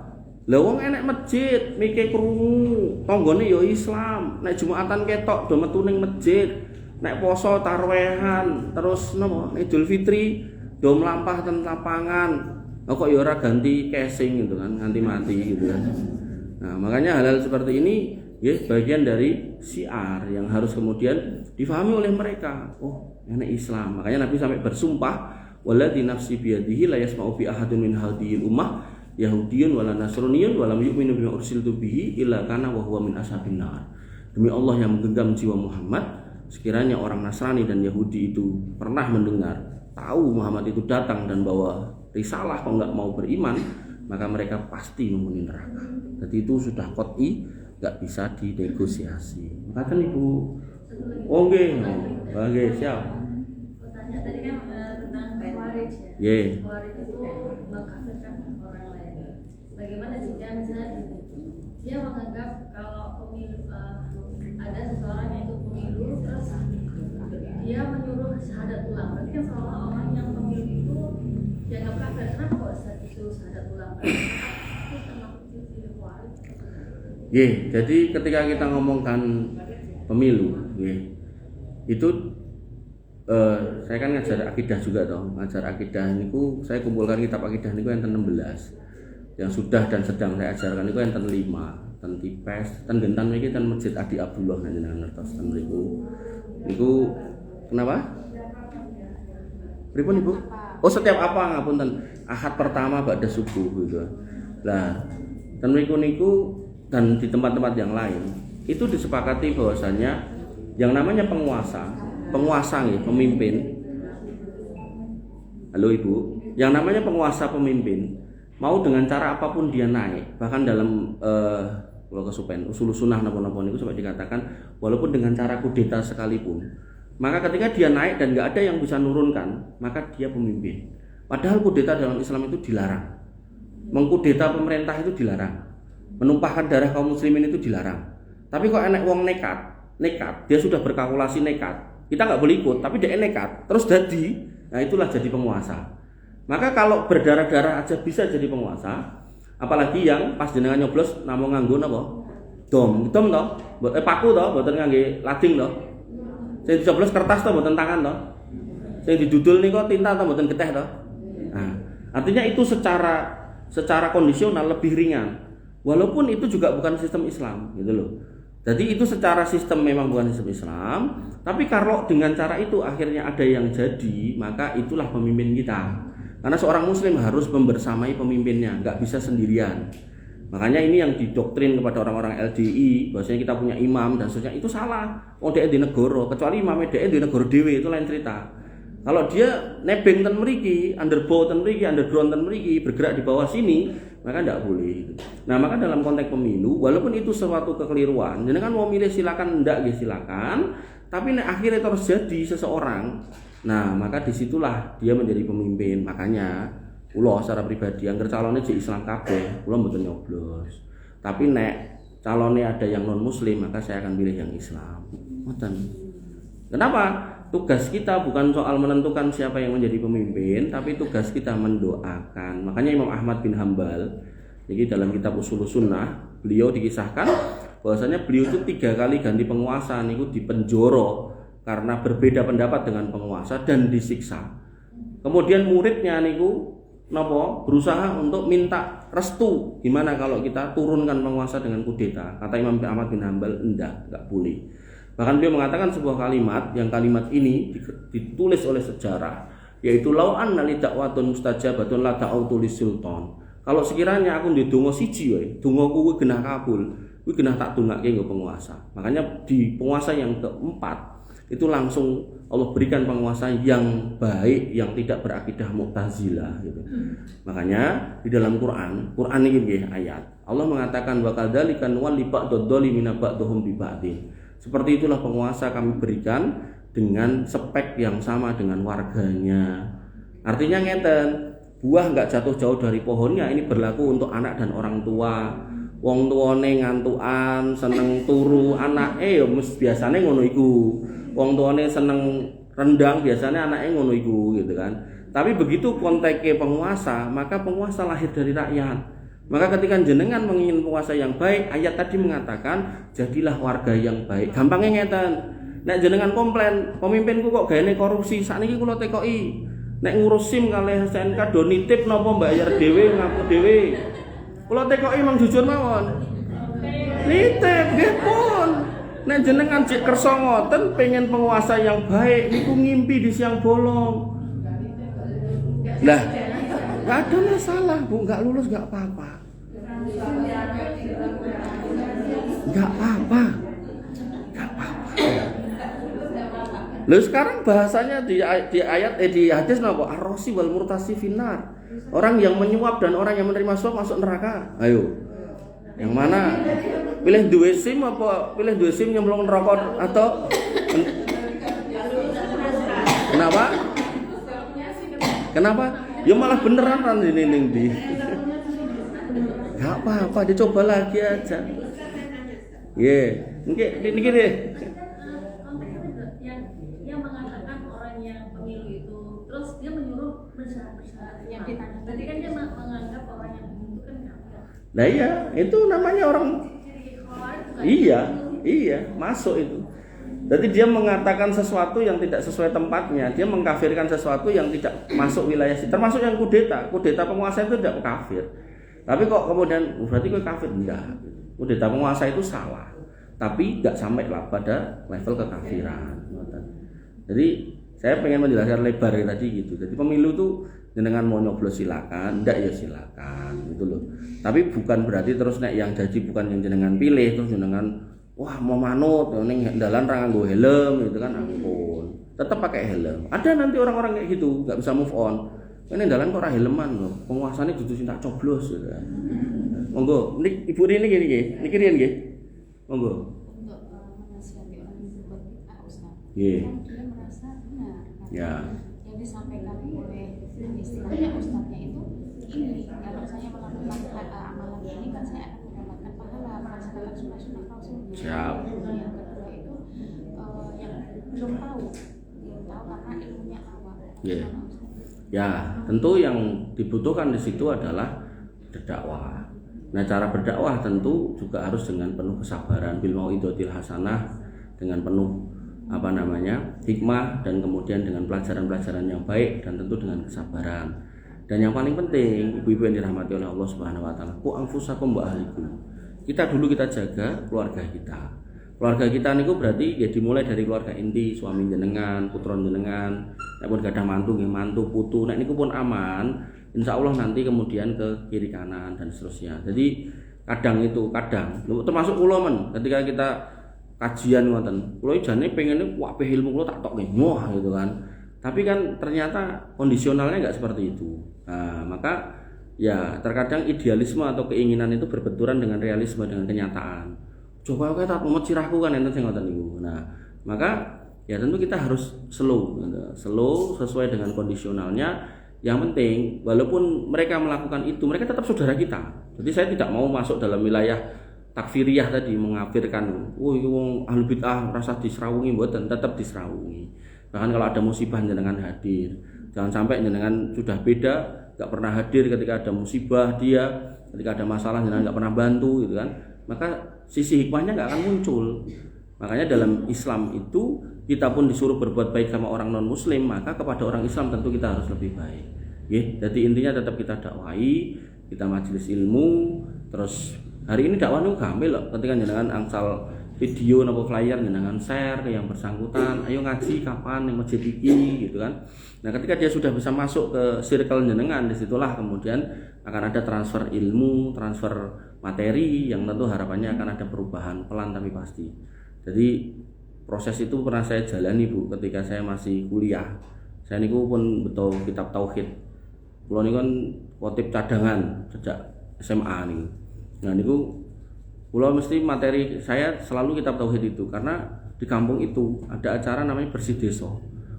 Lah wong enek masjid, mikir krungu, tanggane ya Islam, nek Jumatan ketok do metu ning masjid, nek poso tarwehan, terus napa Idul Fitri do mlampah ten lapangan. Kok ya ora ganti casing gitu kan, nganti mati gitu kan. Nah, makanya hal-hal seperti ini ya bagian dari syiar yang harus kemudian difahami oleh mereka. Oh, ini Islam. Makanya Nabi sampai bersumpah, "Walladzi nafsi biyadihi la yasma'u bi ahadin min hadhil ummah yahudiyyun wala nasraniyyun wa lam yu'minu bima ursiltu bihi illa kana wa huwa min ashabin nar." Demi Allah yang menggenggam jiwa Muhammad, sekiranya orang Nasrani dan Yahudi itu pernah mendengar, tahu Muhammad itu datang dan bawa risalah kok enggak mau beriman, maka mereka pasti menghuni neraka. Jadi itu sudah qat'i, enggak bisa dinegosiasi. Maka Ibu, oke, bagus siap. Tanya tadi kan tentang Khawarij ya. Yeah. Khawarij itu mengkafirkan orang lain. Bagaimana jika misalnya dia menganggap kalau pemilu ada seseorang yang ikut pemilu terus dia menyuruh syahadat ulang, berarti kan seolah orang yang pemilu itu dianggap kafir. Kenapa kok saat itu syahadat ulang? Itu termasuk di Khawarij. Jadi ketika kita ngomongkan pemilu, itu saya kan ngajar akidah juga toh. Ngajar akidah niku saya kumpulkan kitab akidah niku enten 16. Yang sudah dan sedang saya ajarkan niku enten 5, enten tipes, enten gentan iki enten Masjid Adi Abdullah njenengan ngertos ten niku. Niku kenapa? Pripun Ibu? Oh, setiap apa ngapunten? Ahad pertama ba'da subuh gitu. Lah, ten niku dan di tempat-tempat yang lain itu disepakati bahwasanya yang namanya penguasa nih, pemimpin. Halo Ibu, yang namanya penguasa pemimpin mau dengan cara apapun dia naik. Bahkan dalam kalau kesupen usul sunnah napa-napa niku sampai dikatakan walaupun dengan cara kudeta sekalipun, maka ketika dia naik dan nggak ada yang bisa nurunkan, maka dia pemimpin. Padahal kudeta dalam Islam itu dilarang. Mengkudeta pemerintah itu dilarang. Menumpahkan darah kaum muslimin itu dilarang. Tapi kok enek wong nekat, dia sudah berkalkulasi nekat. Kita nggak boleh ikut, tapi dia nekat, terus jadi, nah itulah jadi penguasa. Maka kalau berdarah-darah aja bisa jadi penguasa, apalagi yang pas jenengan nyoblos namung nganggo napa? Dom toh, paku toh, mboten ngangge lading toh. Sing dicoblos kertas toh, mboten tangan toh. Sing didudul niku tinta toh, mboten geteh toh. Nah, artinya itu secara kondisional lebih ringan. Walaupun itu juga bukan sistem Islam, gitu loh. Jadi itu secara sistem memang bukan sistem Islam, tapi kalau dengan cara itu akhirnya ada yang jadi, maka itulah pemimpin kita. Karena seorang muslim harus membersamai pemimpinnya, nggak bisa sendirian. Makanya ini yang didoktrin kepada orang-orang LDI, bahwasanya kita punya imam dan seterusnya, itu salah. Oh dia di negara, kecuali imamnya dia di negara dewe, itu lain cerita. Kalau dia nebeng ten mriki, underbow ten mriki, underground ten mriki, bergerak di bawah sini, maka tidak boleh. Nah maka dalam konteks pemilu, walaupun itu suatu kekeliruan, jadi kan mau milih silakan, enggak ya silakan, tapi akhirnya terus jadi seseorang. Nah maka disitulah dia menjadi pemimpin. Makanya kula secara pribadi angger calonnya di Islam kabeh, kula mboten nyoblos. Tapi nek calonnya ada yang non muslim, maka saya akan pilih yang Islam. Ngoten. Kenapa? Tugas kita bukan soal menentukan siapa yang menjadi pemimpin, tapi tugas kita mendoakan. Makanya Imam Ahmad bin Hambal, jadi dalam kitab Ushul Sunnah, beliau dikisahkan bahwasanya beliau itu 3 kali ganti penguasa niku dipenjoro karena berbeda pendapat dengan penguasa dan disiksa. Kemudian muridnya niku napa berusaha untuk minta restu, gimana kalau kita turunkan penguasa dengan kudeta. Kata Imam Ahmad bin Hambal, enggak boleh. Bahkan beliau mengatakan sebuah kalimat, yang kalimat ini ditulis oleh sejarah, yaitu lau anna li da'watun mustajabatun la da'autu sultan. Kalau sekiranya aku ndedonga siji wae, dongaku kuwi genah kabul, kuwi genah tak dongake nggo penguasa. Makanya di penguasa yang keempat itu langsung Allah berikan penguasa yang baik, yang tidak berakidah Mu'tazilah gitu. Makanya di dalam Quran ini nggih ayat. Allah mengatakan wa kadzalika nuwalli ba'dadh dhalimina ba'dhum bi ba'din. Seperti itulah penguasa kami berikan dengan spek yang sama dengan warganya. Artinya ngeten, buah enggak jatuh jauh dari pohonnya. Ini berlaku untuk anak dan orang tua. Wong tuane ngantukan, seneng turu, anake ya biasane ngono iku. Wong tuane seneng rendang, biasanya anaknya ngono iku gitu kan. Tapi begitu konteknya penguasa, maka penguasa lahir dari rakyat. Maka ketika jenengan menginginkan penguasa yang baik, ayat tadi mengatakan jadilah warga yang baik. Gampangnya ngeten. Nek jenengan komplain, pemimpinku kok gayane korupsi, sakniki kula tekoki. Nek ngurus SIM kalih SNK do nitip napa bayar dhewe ngaku dhewe. Kula tekoki mang jujur mawon. Nitip nggih pun. Nek jenengan cek kersa ngoten pengen penguasa yang baik niku ngimpi di siang bolong. Lah, enggak ada masalah, Bu, enggak lulus enggak apa-apa. Enggak apa-apa. Enggak apa-apa. Lalu sekarang bahasanya di ayat di hadis napa? Ar-rasi wal murtasi finnar. Orang yang menyuap dan orang yang menerima suap masuk neraka. Ayo. Yang mana? Pilih duwe SIM apa pilih duwe SIM nyemplung neraka atau kenapa? Kenapa? Ya malah beneran kan ini di. Enggak apa-apa, dicoba lagi aja. Niki deh. Yang mengatakan orang yang pemilu itu terus dia menyuruh bersyarat-bersyarat yang ditanya. Berarti kan dia menganggap orang yang pemilu itu kan kafir. Nah iya, itu namanya orang. Iya, masuk itu. Jadi dia mengatakan sesuatu yang tidak sesuai tempatnya, dia mengkafirkan sesuatu yang tidak masuk wilayah situ. Termasuk yang kudeta penguasa itu tidak kafir. Tapi kok kemudian berarti kok kafir? Enggak. Kudeta penguasa itu salah, tapi enggak sampai lah pada level kekafiran. Jadi saya pengen menjelaskan lebar tadi gitu. Jadi pemilu itu jenengan mau nyoblos silakan, enggak ya silakan gitu loh. Tapi bukan berarti terus nek yang jadi bukan yang jenengan pilih terus jenengan wah mau manut ning dalan ra nganggo helm gitu kan ampun. Tetap pakai helm. Ada nanti orang-orang kayak gitu, enggak bisa move on. Kene dalan kok ora helman lho. Penguasane dudu sing tak coblos gitu kan. Monggo, nik Ibu Rini niki riyen nggih. Monggo. Untuk menasihati orang yang berbuat bid'ah, Ustaz. Nggih. Dia merasa benar. Ya. Yang disampaikan oleh istilahnya ustadznya itu ini, kalau saya melakukan amalan ini kan saya akan mendapatkan pahala melaksanakan sunnah-sunnah Rasulullah. Siap. Yang kedua itu yang belum tahu karena ilmunya awal. Yeah. Ya, tentu yang dibutuhkan di situ adalah berdakwah. Nah, cara berdakwah tentu juga harus dengan penuh kesabaran, bil mau'idotil hasanah, dengan penuh hikmah, dan kemudian dengan pelajaran-pelajaran yang baik, dan tentu dengan kesabaran. Dan yang paling penting, ibu-ibu yang dirahmati oleh Allah Subhanahu wa taala, ku anfusakum wa ahlikum. Kita jaga keluarga kita. Keluarga kita niku berarti ya dimulai dari keluarga inti, suami jenengan, putra jenengan, nek pun gadah mantu nggih mantu, putu, nek niku pun aman, insya Allah nanti kemudian ke kiri kanan dan seterusnya. Jadi kadang termasuk kula men ketika kita kajian ngoten, kula jane pengene wae ilmu kula tak tok nggih, wah gitu kan. Tapi kan ternyata kondisionalnya enggak seperti itu. Nah, maka ya terkadang idealisme atau keinginan itu berbenturan dengan realisme, dengan kenyataan. Coba kayak tak mau cirahku kan enten sing ngoten niku. Nah, maka ya tentu kita harus slow sesuai dengan kondisionalnya. Yang penting walaupun mereka melakukan itu, mereka tetap saudara kita. Jadi saya tidak mau masuk dalam wilayah takfiriyah tadi, mengafirkan, iki wong ahli bid'ah rasa disrawungi, mboten, tetap disrawungi. Bahkan kalau ada musibah jenengan hadir. Jangan sampai jenengan sudah beda, enggak pernah hadir ketika ada musibah dia, ketika ada masalah jenengan enggak pernah bantu gitu kan. Maka sisi hikmahnya nggak akan muncul. Makanya dalam Islam itu kita pun disuruh berbuat baik sama orang non muslim, maka kepada orang Islam tentu kita harus lebih baik. Jadi intinya tetap kita dakwai, kita majelis ilmu. Terus hari ini dakwah itu gampil loh. Ketika jenengan angsal video atau flyer jenengan share ke yang bersangkutan, ayo ngaji kapan yang masjid iki gitu kan. Nah ketika dia sudah bisa masuk ke circle jenengan, disitulah kemudian akan ada transfer ilmu, transfer materi yang tentu harapannya akan ada perubahan pelan tapi pasti. Jadi proses itu pernah saya jalani Bu ketika saya masih kuliah. Saya niku pun betul kitab tauhid. Kulo niku kan khotib cadangan sejak SMA nih. Nah niku kulo mesti materi saya selalu kitab tauhid itu karena di kampung itu ada acara namanya bersih desa.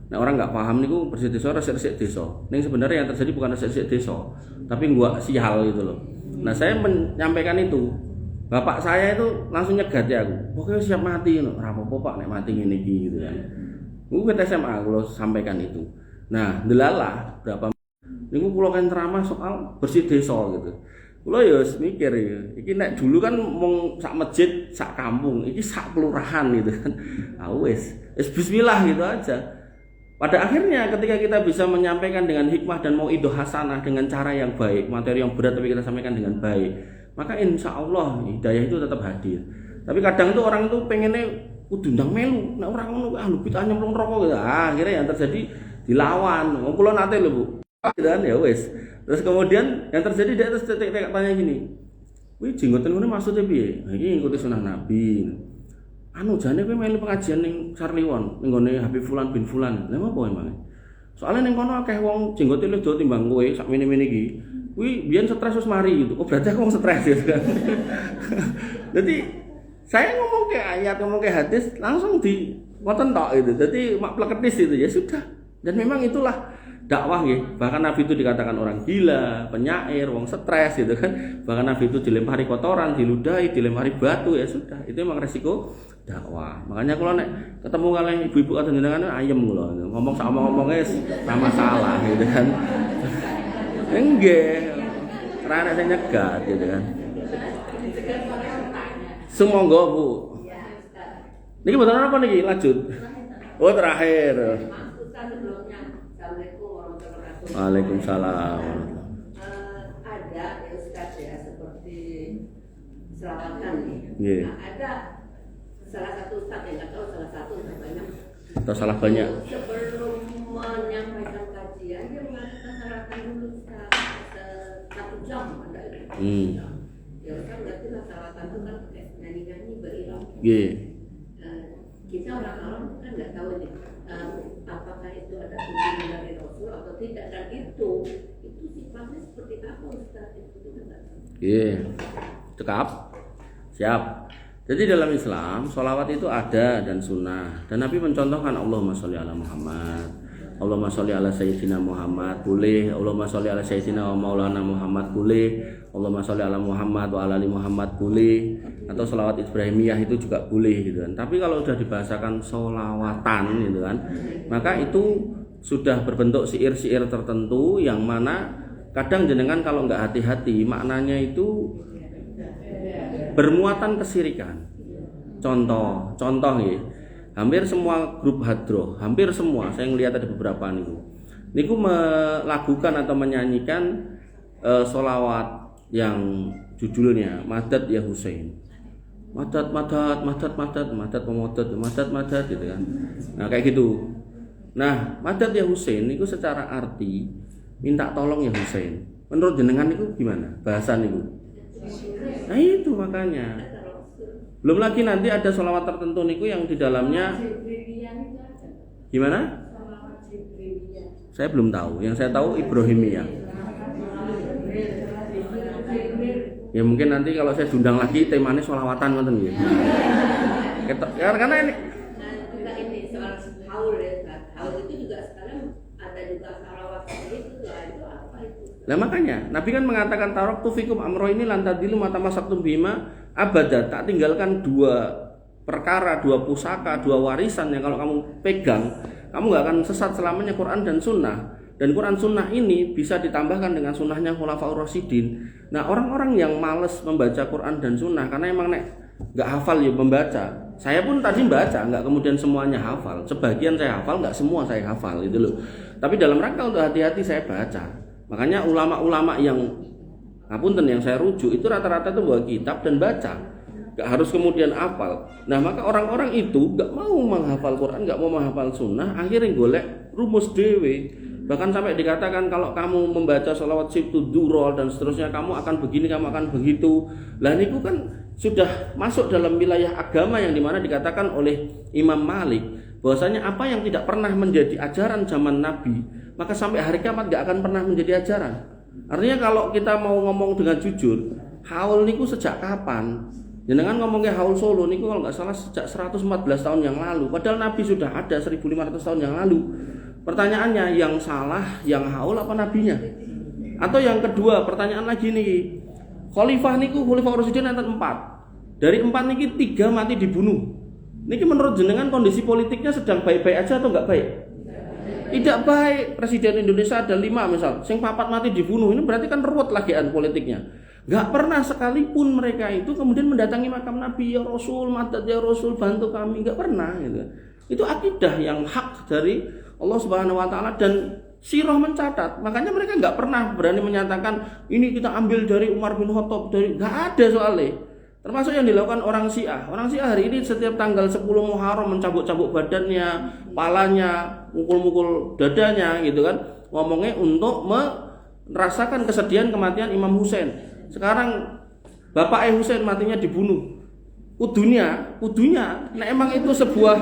Nah orang nggak paham niku bersih desa resik-resik desa. Ning sebenarnya yang terjadi bukan resik-resik desa, tapi gua sial gitu loh. Nah saya menyampaikan itu, bapak saya itu langsung nyegat ya aku, pokoknya siap mati, ora apa-apa Pak nek mati ngene iki gitu kan. Gue ke SMA kalau sampaikan itu. Nah delalah berapa niku kula kan ceramah soal bersih desa gitu. Kula ya mikir ya, iki nek dulu kan mung sak masjid, sak kampung, iki sak kelurahan gitu kan. Ah wis bismillah gitu aja. Pada akhirnya ketika kita bisa menyampaikan dengan hikmah dan mau'idoh hasanah dengan cara yang baik, materi yang berat tapi kita sampaikan dengan baik, maka insya Allah hidayah itu tetap hadir. Tapi kadang tuh orang tuh pengennya kudu ndang melu, nek orang ngono ahlu bid'ah nyemplung rokok gitu. Akhirnya yang terjadi dilawan. Wong kula nate lho Bu. Dan ya wis. Terus kemudian yang terjadi dia terus tanya gini. Kuwi jenggoten ngene maksudnya piye? Nah, iki ngikuti sunah Nabi. Jane kowe melu pengajian ning Sarliwon, ning gone Habib Fulan bin Fulan. Lha apa emang? Soale ning kono akeh wong jenggote luwih dawa timbang kowe sak mene-mene iki. Kuwi biyen stres wis mari gitu. Oh berarti aku wong stres gitu kan. Jadi saya ngomong ke ayat, ngomong ke hadis langsung di ngoten tok gitu. Jadi mak pleketis itu ya sudah. Dan memang itulah dakwah ya. Bahkan Nabi itu dikatakan orang gila, penyair, wong stres gitu kan. Bahkan Nabi itu dilempari kotoran, diludahi, dilempari batu ya sudah. Itu memang resiko dakwah. Makanya kalau nek ketemu kalian ibu-ibu atau jenengan ayem kula ngomong sama ngomongnya ora masalah gitu kan. Enggak. Karena saya nyegat gitu kan. Sumangga Bu. Niki betul apa niki lanjut? Oh terakhir. Waalaikumsalam. Ada ya Ustaz ya seperti selawatan nih. Yeah. Nah, ada salah satu Ustaz yang nggak tahu salah satu banyak. Atau salah banyak. Sebelum menyampaikan kajian dia mengatakan syaratan dulu Ustaz 1 jam ada itu. Ya Ustaz berarti lah syaratan itu kan pakai nyanyi-nyanyi berirama. Yeah. Kita orang awam kan nggak tahu nih apakah itu ada tuntunan dari Rasul Rasul atau tidak, dan itu sifatnya seperti apa Ustaz? Itu juga nggak tahu. Iya, cekap, siap. Jadi dalam Islam, sholawat itu ada dan sunnah. Dan Nabi mencontohkan Allahumma sholli ala Muhammad, Allahumma sholli ala Sayyidina Muhammad, boleh. Allahumma sholli ala Sayyidina wa maulana Muhammad, boleh. Allahumma sholli ala Muhammad wa ala ali Muhammad, boleh. Atau sholawat Ibrahimiyah itu juga boleh gitu kan. Tapi kalau sudah dibahasakan sholawatan gitu kan, maka itu sudah berbentuk syair-syair tertentu yang mana kadang jenengan kalau nggak hati-hati maknanya itu bermuatan kesirikan. Contoh ya. Hampir semua grup hadroh, hampir semua, saya ngelihat ada beberapa niku melakukan atau menyanyikan sholawat yang judulnya Madad ya Husain. Madad gitu kan. Nah, kayak gitu. Nah, Madad ya Husain niku secara arti minta tolong ya Husain. Menurut jenengan niku gimana bahasa niku? Nah itu makanya. Belum lagi nanti ada sholawat tertentu niku yang di dalamnya gimana? Saya belum tahu. Yang saya tahu Ibrahimiyah. Ya mungkin nanti kalau saya diundang lagi temanya sholawatan ngoten nggih. Karena ini juga ini soal haul ya. Haul itu juga sekarang ada juga sholawat itu apa itu? Nah makanya Nabi kan mengatakan taraktu fikum amro ini lantadilu mata masaktum bima abada, tak tinggalkan dua perkara, dua pusaka, dua warisan yang kalau kamu pegang kamu gak akan sesat selamanya, Quran dan Sunnah. Dan Quran Sunnah ini bisa ditambahkan dengan sunnahnya Khulafaur Rasyidin. Nah orang-orang yang males membaca Quran dan Sunnah karena emang gak hafal ya membaca. Saya pun tadi baca, nggak kemudian semuanya hafal. Sebagian saya hafal, nggak semua saya hafal itu loh. Tapi dalam rangka untuk hati-hati saya baca. Makanya ulama-ulama yang ngapunten yang saya rujuk itu rata-rata itu bawa kitab dan baca, nggak harus kemudian hafal. Nah maka orang-orang itu nggak mau menghafal Quran, nggak mau menghafal Sunnah, akhirnya golek rumus dewe. Bahkan sampai dikatakan kalau kamu membaca sholawat sibtu durol dan seterusnya kamu akan begini, kamu akan begitu. Lah niku kan sudah masuk dalam wilayah agama yang dimana dikatakan oleh Imam Malik bahwasanya apa yang tidak pernah menjadi ajaran zaman Nabi maka sampai hari kiamat gak akan pernah menjadi ajaran. Artinya kalau kita mau ngomong dengan jujur, haul niku sejak kapan? Jangan ngomongnya haul Solo niku kalau nggak salah sejak 114 tahun yang lalu. Padahal Nabi sudah ada 1500 tahun yang lalu. Pertanyaannya yang salah yang haul apa nabinya? Atau yang kedua pertanyaan lagi nih, Khalifah Rasyidin enten 4. Dari 4 niki 3 mati dibunuh. Niki menurut jenengan kondisi politiknya sedang baik-baik aja atau enggak baik? Tidak baik. Presiden Indonesia ada 5 misal, sing 4 mati dibunuh. Ini berarti kan ruwet lagian politiknya. Enggak pernah sekalipun mereka itu kemudian mendatangi makam Nabi, ya Rasul, madad ya Rasul, bantu kami, enggak pernah gitu. Itu akidah yang hak dari Allah Subhanahu wa taala dan sirah mencatat. Makanya mereka enggak pernah berani menyatakan ini kita ambil dari Umar bin Khattab, dari enggak ada soalnya. Termasuk yang dilakukan orang Syiah. Orang Syiah hari ini setiap tanggal 10 Muharram mencabuk-cabuk badannya, palanya, mukul-mukul dadanya gitu kan. Ngomongnya untuk merasakan kesedihan kematian Imam Husain. Sekarang Bapak Husain matinya dibunuh. Kudunya, nah emang itu sebuah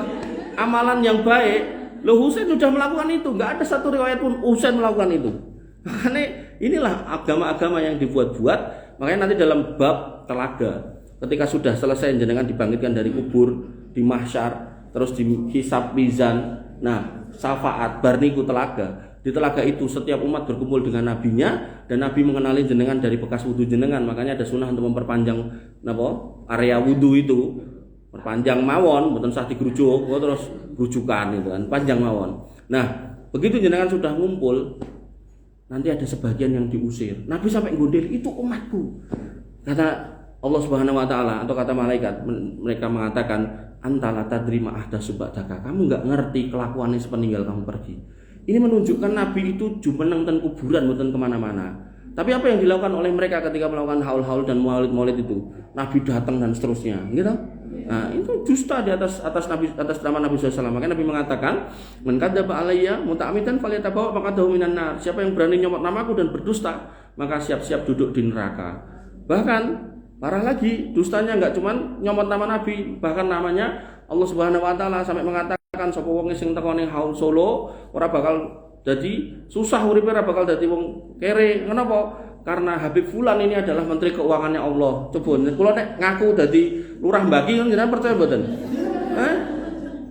amalan yang baik. Loh Husain sudah melakukan itu, nggak ada satu riwayat pun Husain melakukan itu. Makanya inilah agama-agama yang dibuat-buat. Makanya nanti dalam bab telaga, ketika sudah selesai jenengan dibangkitkan dari kubur di mahsyar, terus di hisab mizan, nah syafaat barniku telaga. Di telaga itu setiap umat berkumpul dengan nabinya dan nabi mengenali jenengan dari bekas wudu jenengan. Makanya ada sunnah untuk memperpanjang area wudu itu. Perpanjang mawon, mboten sah digrujuk, terus rujukan itu kan, panjang mawon. Nah, begitu jenengan sudah ngumpul, nanti ada sebagian yang diusir. Nabi sampai gondel, itu umatku. Kata Allah Subhanahu wa taala atau kata malaikat, mereka mengatakan, "Anta la tadri ma ahdatsu ba'daka." Kamu enggak ngerti kelakuannya sepeninggal kamu pergi. Ini menunjukkan Nabi itu jumeneng ten kuburan, mboten kemana-mana. Tapi apa yang dilakukan oleh mereka ketika melakukan haul-haul dan maulid-maulid itu? Nabi datang dan seterusnya, gitu. Nah, itu dusta di atas Nabi, atas nama Nabi SAW. Makanya Nabi mengatakan, "Man kadzdzaba alayya muta'ammidan falyatabawa maq'adahu minan nar." Siapa yang berani nyomot namaku dan berdusta, maka siap-siap duduk di neraka. Bahkan parah lagi, dustanya enggak cuma nyomot nama Nabi, bahkan namanya Allah Subhanahu wa taala sampai mengatakan sapa wong sing teko ning haul Solo ora bakal Jadi susah uripe ora bakal dadi wong kere. Kenapa? Karena Habib Fulan ini adalah Menteri Keuangannya Allah. Coba kula nek ngaku dadi lurah Mbaki kan jenengan percaya mboten?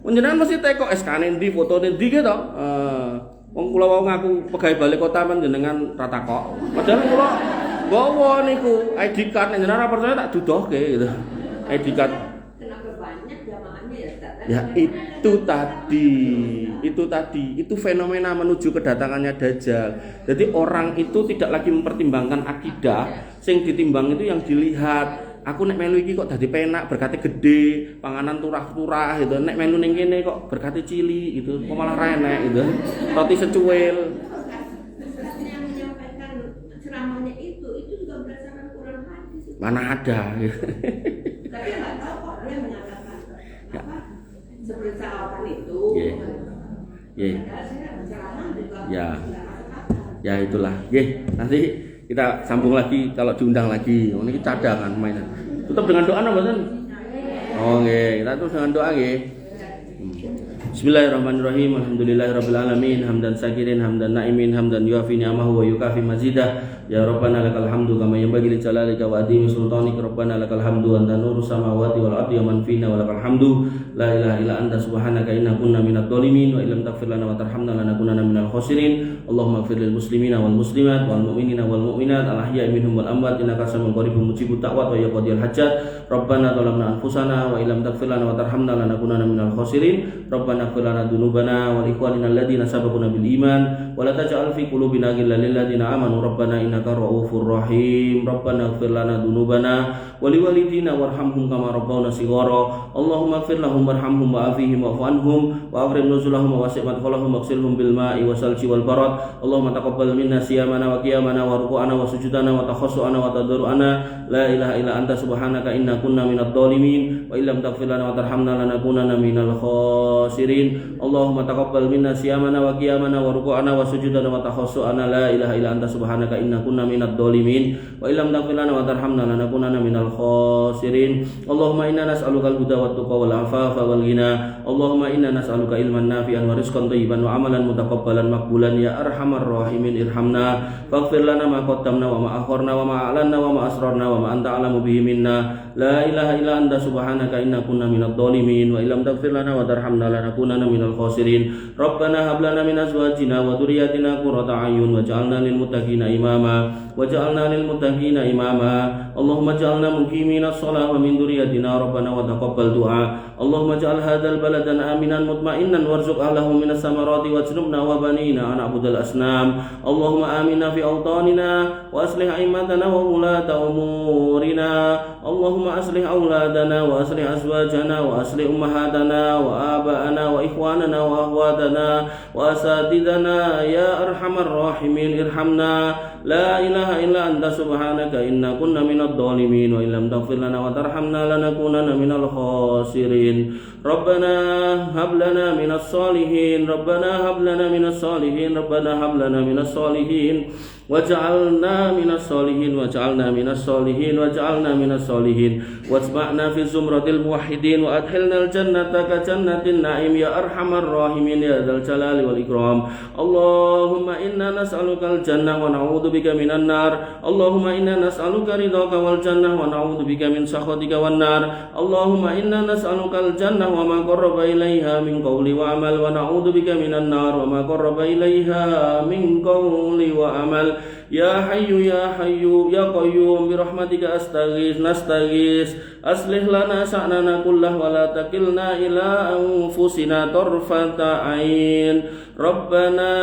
Jenengan mesti teko SK-ne ndi, fotone ndi gitu. Wong kula wau ngaku pegawai balik kota panjenengan ra takok. Padahal kula nggawa niku ID card nek jenengan ora percaya tak dudohke gitu. ID card. Kenapa banyak jamaahnya ya Ustaz? Ya itu fenomena menuju kedatangannya Dajjal. Jadi orang itu tidak lagi mempertimbangkan akidah, sing ditimbang itu yang dilihat. Aku nek melu iki kok dadi penak, berkate gede, panganan turah-turah gitu. Nek melu ning kene kok berkate cilik gitu, kok malah renek gitu. Roti secuil. Yang menyampaikan ceramahnya itu juga berdasarkan Quran hadis. Mana ada gitu. Tapi nggak tahu kok dia menyatakan apa seperti sarapan itu. Ya itulah. Nanti kita sambung lagi kalau diundang lagi. Ini cadangan mainan. Tutup dengan doa mboten? Oh nggih, kita tutup dengan doa nggih. Bismillahirrahmanirrahim. Alhamdulillahirabbil alamin. Hamdan syakirin, hamdan naimin, hamdan yuafi ni'amahu wa yukafi mazidah. Ya Rabbana lakal hamdu kama yanbaghi li jalalika wa adimi sultanik. Rabbana lakal hamdu anta nuru samawati wal ardi wa man fina wa lakal hamdu. La ilaha illa anta subhanaka inna kunna minadh dhalimin wa illam taghfir lana wa tarhamna lanakunanna minal khasirin. Allahumma ighfir lil muslimina wal muslimat wal mu'minina wal mu'minat al ahya'i minhum wal amwat innaka samiun qaribun mujibud da'wat wa ya qadiyal hajat. Rabbana zalamna anfusana wa illam taghfir lana wa tarhamna lanakunanna minal khasirin. Rabbana ighfir lana dhunubana wa li ikhwanina alladhina sabaquna bil iman wa la taj'al fi qulubina ghillan lil ladzina amanu rabbana innaka ra'ufur rahim. Rabbana ighfir lana dhunubana wa li walidina warhamhum kama rabbawna shighara. Allahumma ighfir lahum warhamhum wa'afihim wa'fu anhum wa akrim nuzulahum wa wasi' madkhalahum waghsilhum bil ma'i wasalji wal barad. Allahumma taqabbal minna siyamana wa qiyamana wa ruku'ana wa sujudana wa takhassu'ana wa tadarru'ana. La ilaha illa anta subhanaka inna kunna minadh dhalimin wa illam taghfir lana wa tarhamna lanakunanna minal khasirin. Allahumma taqabbal minna siyamana wa qiyamana wa ruku'ana wa sujudana wa takhassu'ana. La ilaha illa anta subhanaka inna kunna minadh dhalimin wa illam taghfir lana wa tarhamna lanakunanna minal khasirin. Allahumma inna nas'aluka al-huda wat tuqa wal afafa wal ghina. Allahumma inna nas'aluka ilman nafi'an wa rizqan thayyiban wa amalan mutaqabbalan maqbulan ya arhamar rahimin irhamna faghfir lana ma qaddamna wa ma akharna wa ma a'lanna wa ma asrarna wa ma anta a'lamu bihi minna. La ilaha illa anta subhanaka inna kunna minadh dhalimin wa illam taghfir lana wa tarhamna lanakunanna minal khasirin. Rabbana hab lana min azwajina wa dhurriyyatina qurrata a'yun waj'alna lil muttaqina imama waj'alna lil muttaqina imama. Allahumma ij'alna muqimina shalah wa min dhurriyyatina rabbana wa taqabbal du'a. Allahumma ij'al hadzal baladan aminan mutma'innan warzuq ahlahu minas samarati wajnubna wa banina an na'budal asnam. Allahumma aminna fi awtanina wa aslih a'immatana wa ulata umurina. Allahumma aslih auladana wa aslih azwajana wa aslih ummahatana wa aba'ana wa ikhwanana wa akhwatana wa asatidana ya arhamar rahimin irhamna. La ilaha illa anta subhanaka inna kunna minadh dhalimin wa illam taghfir lana wa tarhamna lanakunanna minal khasirin. Rabbana hab lana minas salihin. Rabbana hab lana minas salihin. Rabbana hab lana minas salihin waj'alna minas solihin waj'alna minas solihin waj'alna minas solihin wasma'na fi zumratil muwahhidin wa adkhilnal jannata ka jannatin na'im ya arhamar rahimin ya dzal jalali wal ikram. Allahumma inna nas'alukal jannah wa na'udzubika minan nar. Allahumma inna nas'aluka ridhaka wal jannah wa na'udzubika min sakhatika wan nar. Allahumma inna nas'alukal jannah wa ma qarraba ilaiha min qawli wa amal wa na'udzubika minan nar wa ma qarraba ilaiha min qawli wa amal. Ya hayyu ya hayyu ya qayyum bi rahmatika astaghits nastaghits aslih lana sha'nana kullahu wa la takilna ila anfusina tarfata ain. Rabbana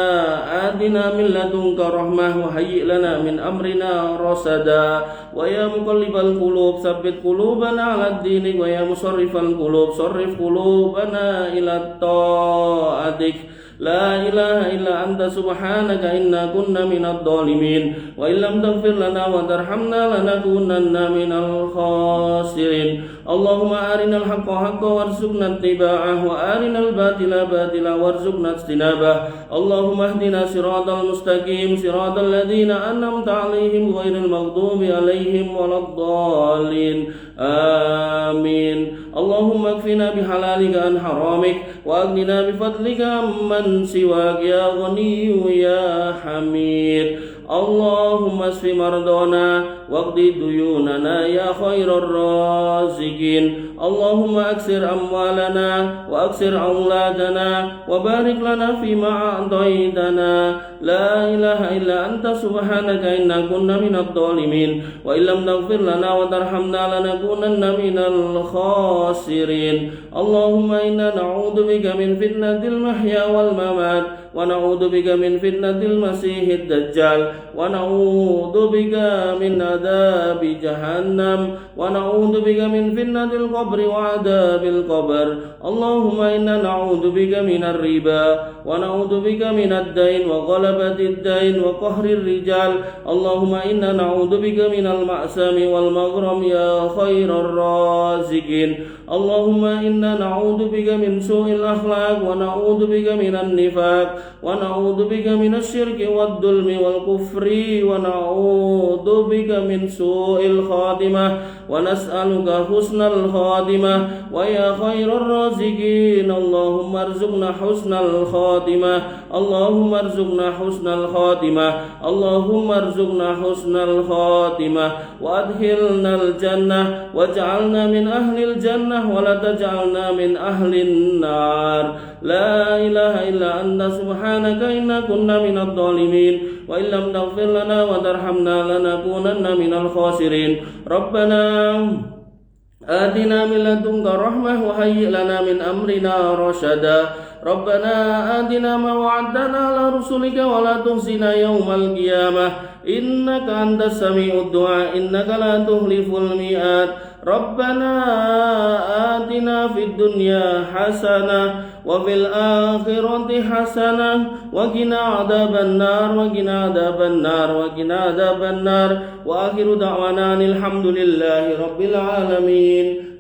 atina min ladunka rahmah wa hayyi lana min amrina rasada. Wa ya muqallibal qulub tsabbit qulubana 'alad dinik wa ya musarrifal qulub sarrif qulubana ila ta'atik. La ilaha illa anta subhanaka inna kunna minadh dhalimin wa illam taghfir lana wa tarhamna lanakunanna minal khasirin. اللهم أرنا الحق حقا وارزقنا اتباعه وأرنا الباطل باطلا وارزقنا اجتنابه اللهم اهدنا صراط المستقيم صراط الذين أنعمت عليهم غير المغضوب عليهم ولا الضالين آمين اللهم اكفنا بحلالك عن حرامك وأغننا بفضلك عمن سواك يا غني يا حميد اللهم اشف مرضانا واقض ديوننا يا خير الرازقين اللهم أكثر أموالنا وأكثر أولادنا وبارك لنا فيما أعطيتنا لا إله إلا أنت سبحانك إنا كنا من الظالمين وإن لم تغفر لنا وترحمنا لنكونن من الخاسرين اللهم إنا نعوذ بك من فتنة المحيا والممات ونعوذ بك من فتنة المسيح الدجال ونعوذ بك من عذاب جهنم ونعوذ بك من فتنة القبر وعذاب القبر اللهم إنا نعوذ بك من الربا ونعوذ بك من الدين وغلبة الدين وقهر الرجال اللهم إنا نعوذ بك من المأسام والمغرم يا خير الرازقين اللهم إنا نعوذ بك من سوء الأخلاق ونعوذ بك من النفاق ونعوذ بك من الشرك والظلم والكفر ونعوذ بك من سوء الخاتمة ونسألك حسن الخاتمة ويا خير الرازقين اللهم ارزقنا حسن الخاتمة اللهم ارزقنا حسن الخاتمة اللهم ارزقنا حسن الخاتمة وأدخلنا الجنة واجعلنا من أهل الجنة ولا تجعلنا من أهل النار لا إله إلا أنت سبحانك إنا كنا من الظالمين وإن لم تغفر لنا وترحمنا لنكونن من الخاسرين ربنا آتنا من لدنك رحمة وهيئ لنا من أمرنا رشدا ربنا آتنا ما وعدتنا على رسلك ولا تخزنا يوم القيامة إنك أنت السميع الدعاء إنك لا تخلف الميعاد ربنا آتنا في الدنيا حسنة وفي الآخرة حسنة وقنا عذاب النار وقنا عذاب النار وقنا عذاب النار وآخر دعوانا الحمد لله رب العالمين